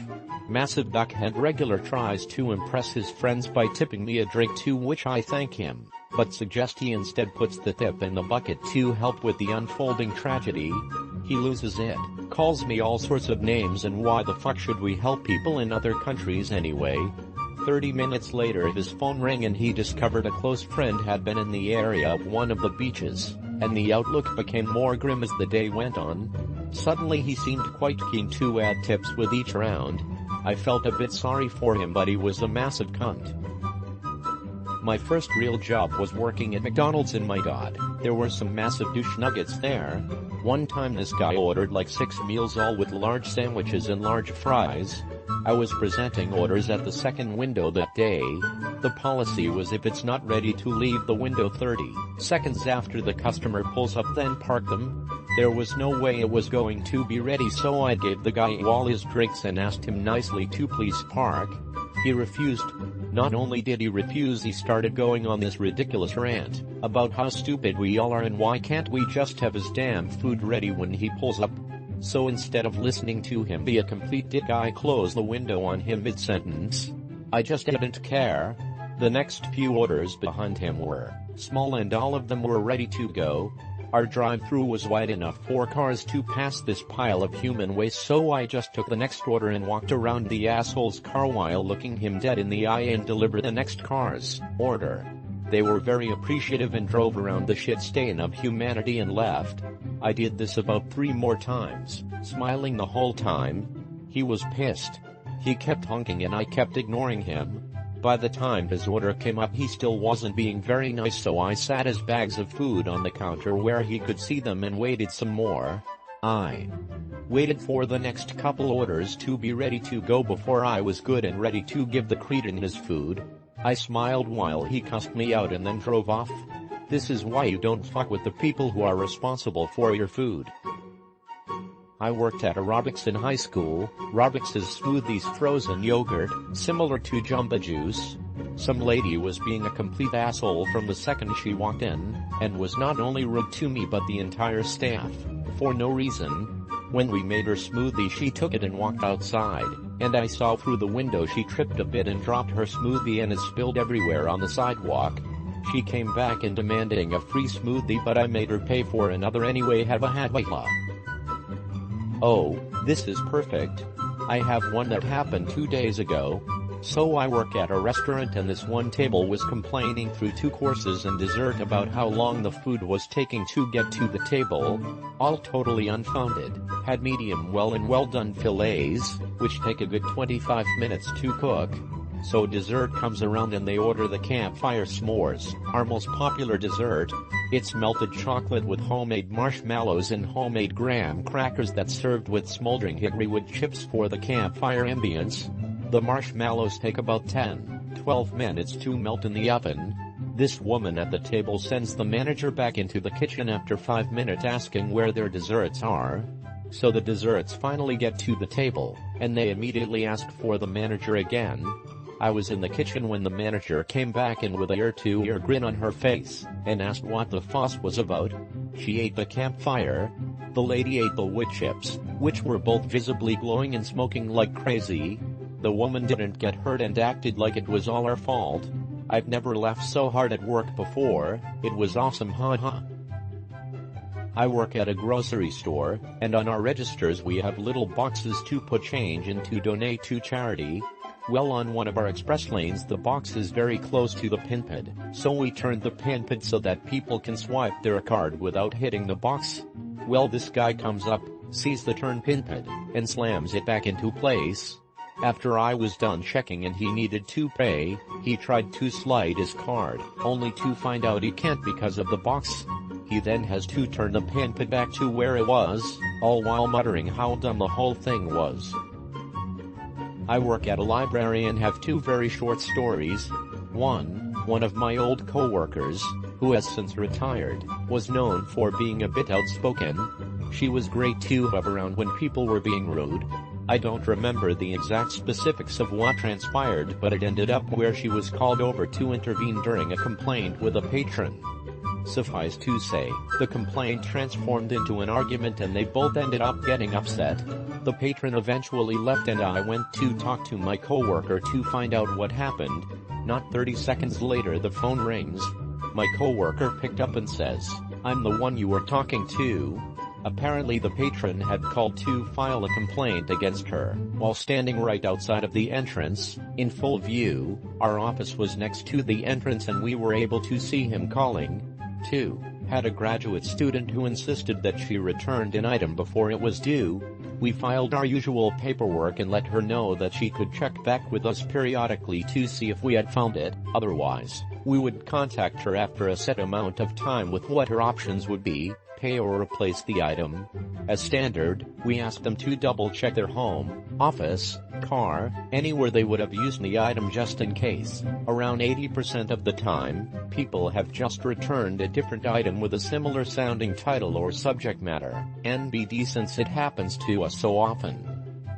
Massive Duckhead regular tries to impress his friends by tipping me a drink, to which I thank him, but suggest he instead puts the tip in the bucket to help with the unfolding tragedy. He loses it, calls me all sorts of names, and why the fuck should we help people in other countries anyway? 30 minutes later his phone rang and he discovered a close friend had been in the area of one of the beaches, and the outlook became more grim as the day went on. Suddenly he seemed quite keen to add tips with each round. I felt a bit sorry for him, but he was a massive cunt. My first real job was working at McDonald's in my god. There were some massive douche nuggets there. One time this guy ordered like 6 meals, all with large sandwiches and large fries. I was presenting orders at the second window that day. The policy was if it's not ready to leave the window 30 seconds after the customer pulls up, then park them. There was no way it was going to be ready, so I gave the guy all his drinks and asked him nicely to please park. He refused. Not only did he refuse, he started going on this ridiculous rant about how stupid we all are and why can't we just have his damn food ready when he pulls up. So instead of listening to him be a complete dick, I closed the window on him mid-sentence. I just didn't care. The next few orders behind him were small and all of them were ready to go. Our drive-through was wide enough for cars to pass this pile of human waste, so I just took the next order and walked around the asshole's car while looking him dead in the eye and delivered the next car's order. They were very appreciative and drove around the shit stain of humanity and left. I did this about 3 more times, smiling the whole time. He was pissed. He kept honking and I kept ignoring him. By the time his order came up he still wasn't being very nice, so I sat his bags of food on the counter where he could see them and waited some more. I waited for the next couple orders to be ready to go before I was good and ready to give the cretin his food. I smiled while he cussed me out and then drove off. This is why you don't fuck with the people who are responsible for your food. I worked at aerobics in high school. Aerobics is smoothies, frozen yogurt, similar to Jamba Juice. Some lady was being a complete asshole from the second she walked in, and was not only rude to me but the entire staff, for no reason. When we made her smoothie she took it and walked outside, and I saw through the window she tripped a bit and dropped her smoothie and it spilled everywhere on the sidewalk. She came back and demanding a free smoothie but I made her pay for another anyway. Have a hadwala. Oh, this is perfect. I have one that happened 2 days ago. So I work at a restaurant and this one table was complaining through 2 courses and dessert about how long the food was taking to get to the table. All totally unfounded. Had medium well and well done fillets, which take a good 25 minutes to cook. So dessert comes around and they order the campfire s'mores, our most popular dessert. It's melted chocolate with homemade marshmallows and homemade graham crackers that's served with smoldering hickory wood chips for the campfire ambience. The marshmallows take about 10-12 minutes to melt in the oven. This woman at the table sends the manager back into the kitchen after 5 minutes asking where their desserts are. So the desserts finally get to the table, and they immediately ask for the manager again. I was in the kitchen when the manager came back in with a ear-to-ear grin on her face, and asked what the fuss was about. She ate the campfire. The lady ate the wood chips, which were both visibly glowing and smoking like crazy. The woman didn't get hurt and acted like it was all our fault. I've never laughed so hard at work before. It was awesome, haha. I work at a grocery store, and on our registers we have little boxes to put change in to donate to charity. Well, on one of our express lanes the box is very close to the pinpad, so we turned the pinpad so that people can swipe their card without hitting the box. Well, this guy comes up, sees the turn pinpad, and slams it back into place. After I was done checking and he needed to pay, he tried to slide his card, only to find out he can't because of the box. He then has to turn the pinpad back to where it was, all while muttering how dumb the whole thing was. I work at a library and have 2 very short stories. One of my old co-workers, who has since retired, was known for being a bit outspoken. She was great to have around when people were being rude. I don't remember the exact specifics of what transpired, but it ended up where she was called over to intervene during a complaint with a patron. Suffice to say, the complaint transformed into an argument and they both ended up getting upset. The patron eventually left and I went to talk to my coworker to find out what happened. Not 30 seconds later the phone rings. My coworker picked up and says, "I'm the one you were talking to." Apparently the patron had called to file a complaint against her, while standing right outside of the entrance, in full view. Our office was next to the entrance and we were able to see him calling. 2. Had a graduate student who insisted that she returned an item before it was due. We filed our usual paperwork and let her know that she could check back with us periodically to see if we had found it. Otherwise, we would contact her after a set amount of time with what her options would be, pay or replace the item. As standard, we asked them to double-check their home, office, car, anywhere they would have used the item just in case. Around 80% of the time, people have just returned a different item with a similar sounding title or subject matter, NBD, since it happens to us so often.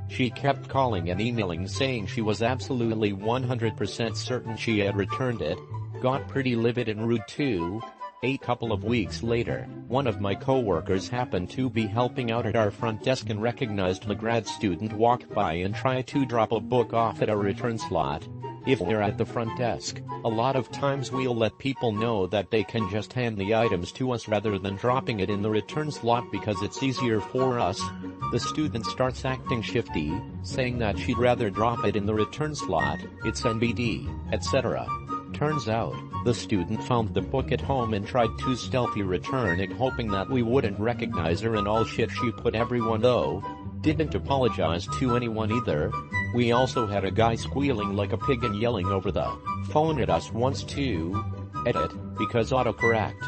She kept calling and emailing saying she was absolutely 100% certain she had returned it. Got pretty livid and rude too. A couple of weeks later, one of my coworkers happened to be helping out at our front desk and recognized the grad student walk by and try to drop a book off at a return slot. If we're at the front desk, a lot of times we'll let people know that they can just hand the items to us rather than dropping it in the return slot because it's easier for us. The student starts acting shifty, saying that she'd rather drop it in the return slot, it's NBD, etc. Turns out, the student found the book at home and tried to stealthy return it hoping that we wouldn't recognize her and all shit. She put everyone though. Didn't apologize to anyone either. We also had a guy squealing like a pig and yelling over the phone at us once too. Edit, because autocorrect.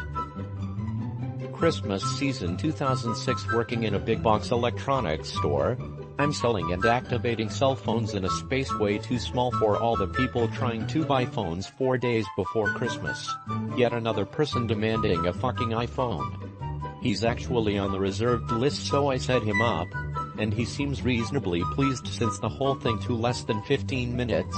Christmas season 2006 working in a big box electronics store. I'm selling and activating cell phones in a space way too small for all the people trying to buy phones 4 days before Christmas. Yet another person demanding a fucking iPhone. He's actually on the reserved list, so I set him up, and he seems reasonably pleased since the whole thing took less than 15 minutes.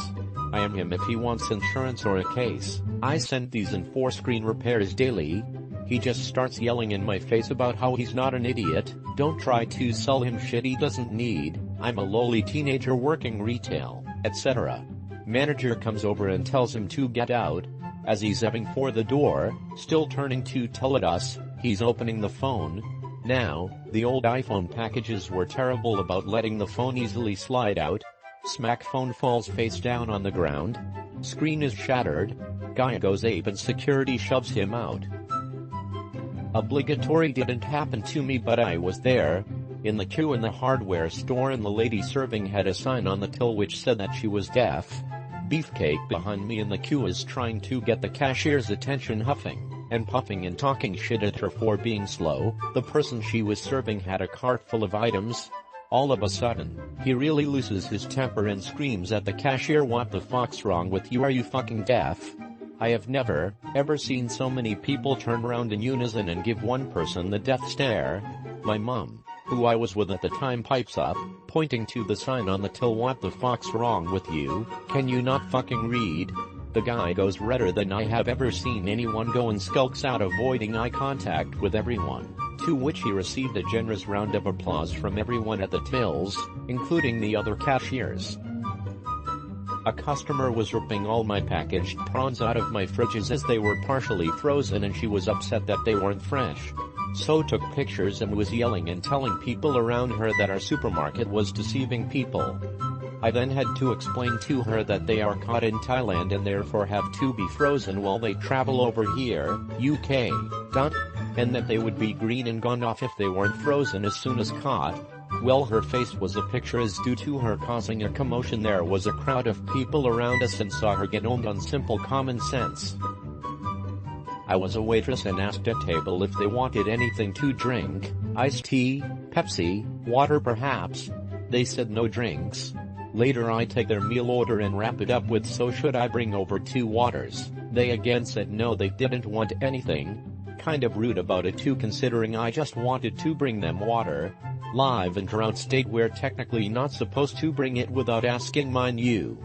I am him if he wants insurance or a case. I send these in 4 screen repairs daily. He just starts yelling in my face about how he's not an idiot. Don't try to sell him shit he doesn't need. I'm a lowly teenager working retail, etc. Manager comes over and tells him to get out. As he's heading for the door, still turning to tell it us, he's opening the phone. Now, the old iPhone packages were terrible about letting the phone easily slide out. Smack, phone falls face down on the ground. Screen is shattered. Guy goes ape and security shoves him out. Obligatory didn't happen to me, but I was there, in the queue in the hardware store, and the lady serving had a sign on the till which said that she was deaf. Beefcake behind me in the queue is trying to get the cashier's attention, huffing and puffing and talking shit at her for being slow. The person she was serving had a cart full of items. All of a sudden, he really loses his temper and screams at the cashier, "What the fuck's wrong with you? Are you fucking deaf?" I have never, ever seen so many people turn around in unison and give one person the death stare. My mom, who I was with at the time, pipes up, pointing to the sign on the till, "What the fuck's wrong with you? Can you not fucking read?" The guy goes redder than I have ever seen anyone go and skulks out, avoiding eye contact with everyone, to which he received a generous round of applause from everyone at the tills, including the other cashiers. A customer was ripping all my packaged prawns out of my fridges as they were partially frozen, and she was upset that they weren't fresh. So took pictures and was yelling and telling people around her that our supermarket was deceiving people. I then had to explain to her that they are caught in Thailand and therefore have to be frozen while they travel over here, UK, and that they would be green and gone off if they weren't frozen as soon as caught. Well, her face was a picture, as due to her causing a commotion there was a crowd of people around us and saw her get owned on simple common sense. I was a waitress and asked a table if they wanted anything to drink, iced tea, Pepsi, water perhaps. They said no drinks. Later I take their meal order and wrap it up with, "So should I bring over 2 waters?" They again said no, they didn't want anything. Kind of rude about it too, considering I just wanted to bring them water. Live in drought state, we're technically not supposed to bring it without asking, mind you.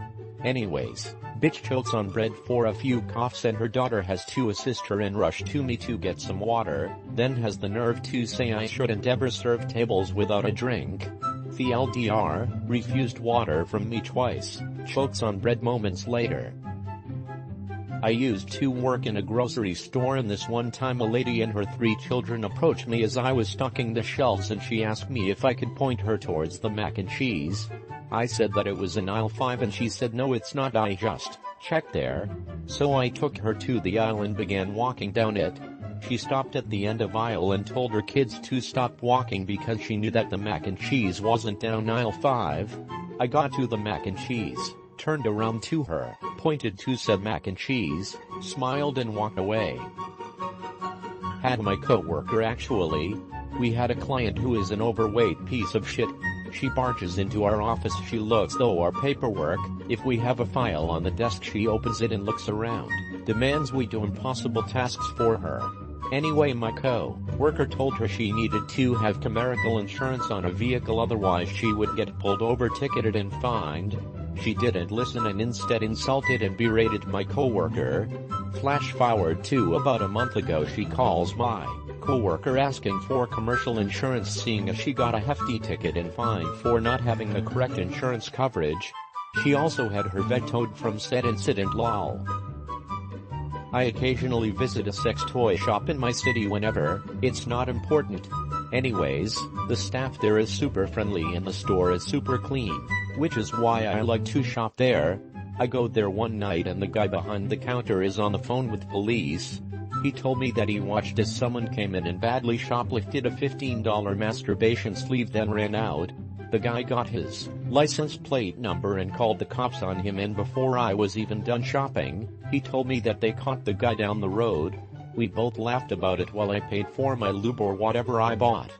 Anyways, bitch chokes on bread for a few coughs and her daughter has to assist her and rush to me to get some water, then has the nerve to say I shouldn't ever serve tables without a drink. The LDR, refused water from me twice, chokes on bread moments later. I used to work in a grocery store, and this one time a lady and her 3 children approached me as I was stocking the shelves, and she asked me if I could point her towards the mac and cheese. I said that it was in aisle 5 and she said no it's not, I just checked there. So I took her to the aisle and began walking down it. She stopped at the end of aisle and told her kids to stop walking because she knew that the mac and cheese wasn't down aisle 5. I got to the mac and cheese, turned around to her, pointed to said mac and cheese, smiled and walked away. Had my coworker actually. We had a client who is an overweight piece of shit. She barges into our office, she looks through our paperwork, if we have a file on the desk she opens it and looks around, demands we do impossible tasks for her. Anyway, my co-worker told her she needed to have commercial insurance on a vehicle, otherwise she would get pulled over, ticketed and fined. She didn't listen and instead insulted and berated my coworker. Flash forward to about a month ago, she calls my coworker asking for commercial insurance, seeing as she got a hefty ticket and fine for not having the correct insurance coverage. She also had her vet towed from said incident, lol. I occasionally visit a sex toy shop in my city whenever it's not important. Anyways, the staff there is super friendly and the store is super clean, which is why I like to shop there. I go there one night and the guy behind the counter is on the phone with police. He told me that he watched as someone came in and badly shoplifted a $15 masturbation sleeve, then ran out. The guy got his license plate number and called the cops on him, and before I was even done shopping, he told me that they caught the guy down the road. We both laughed about it while I paid for my lube or whatever I bought.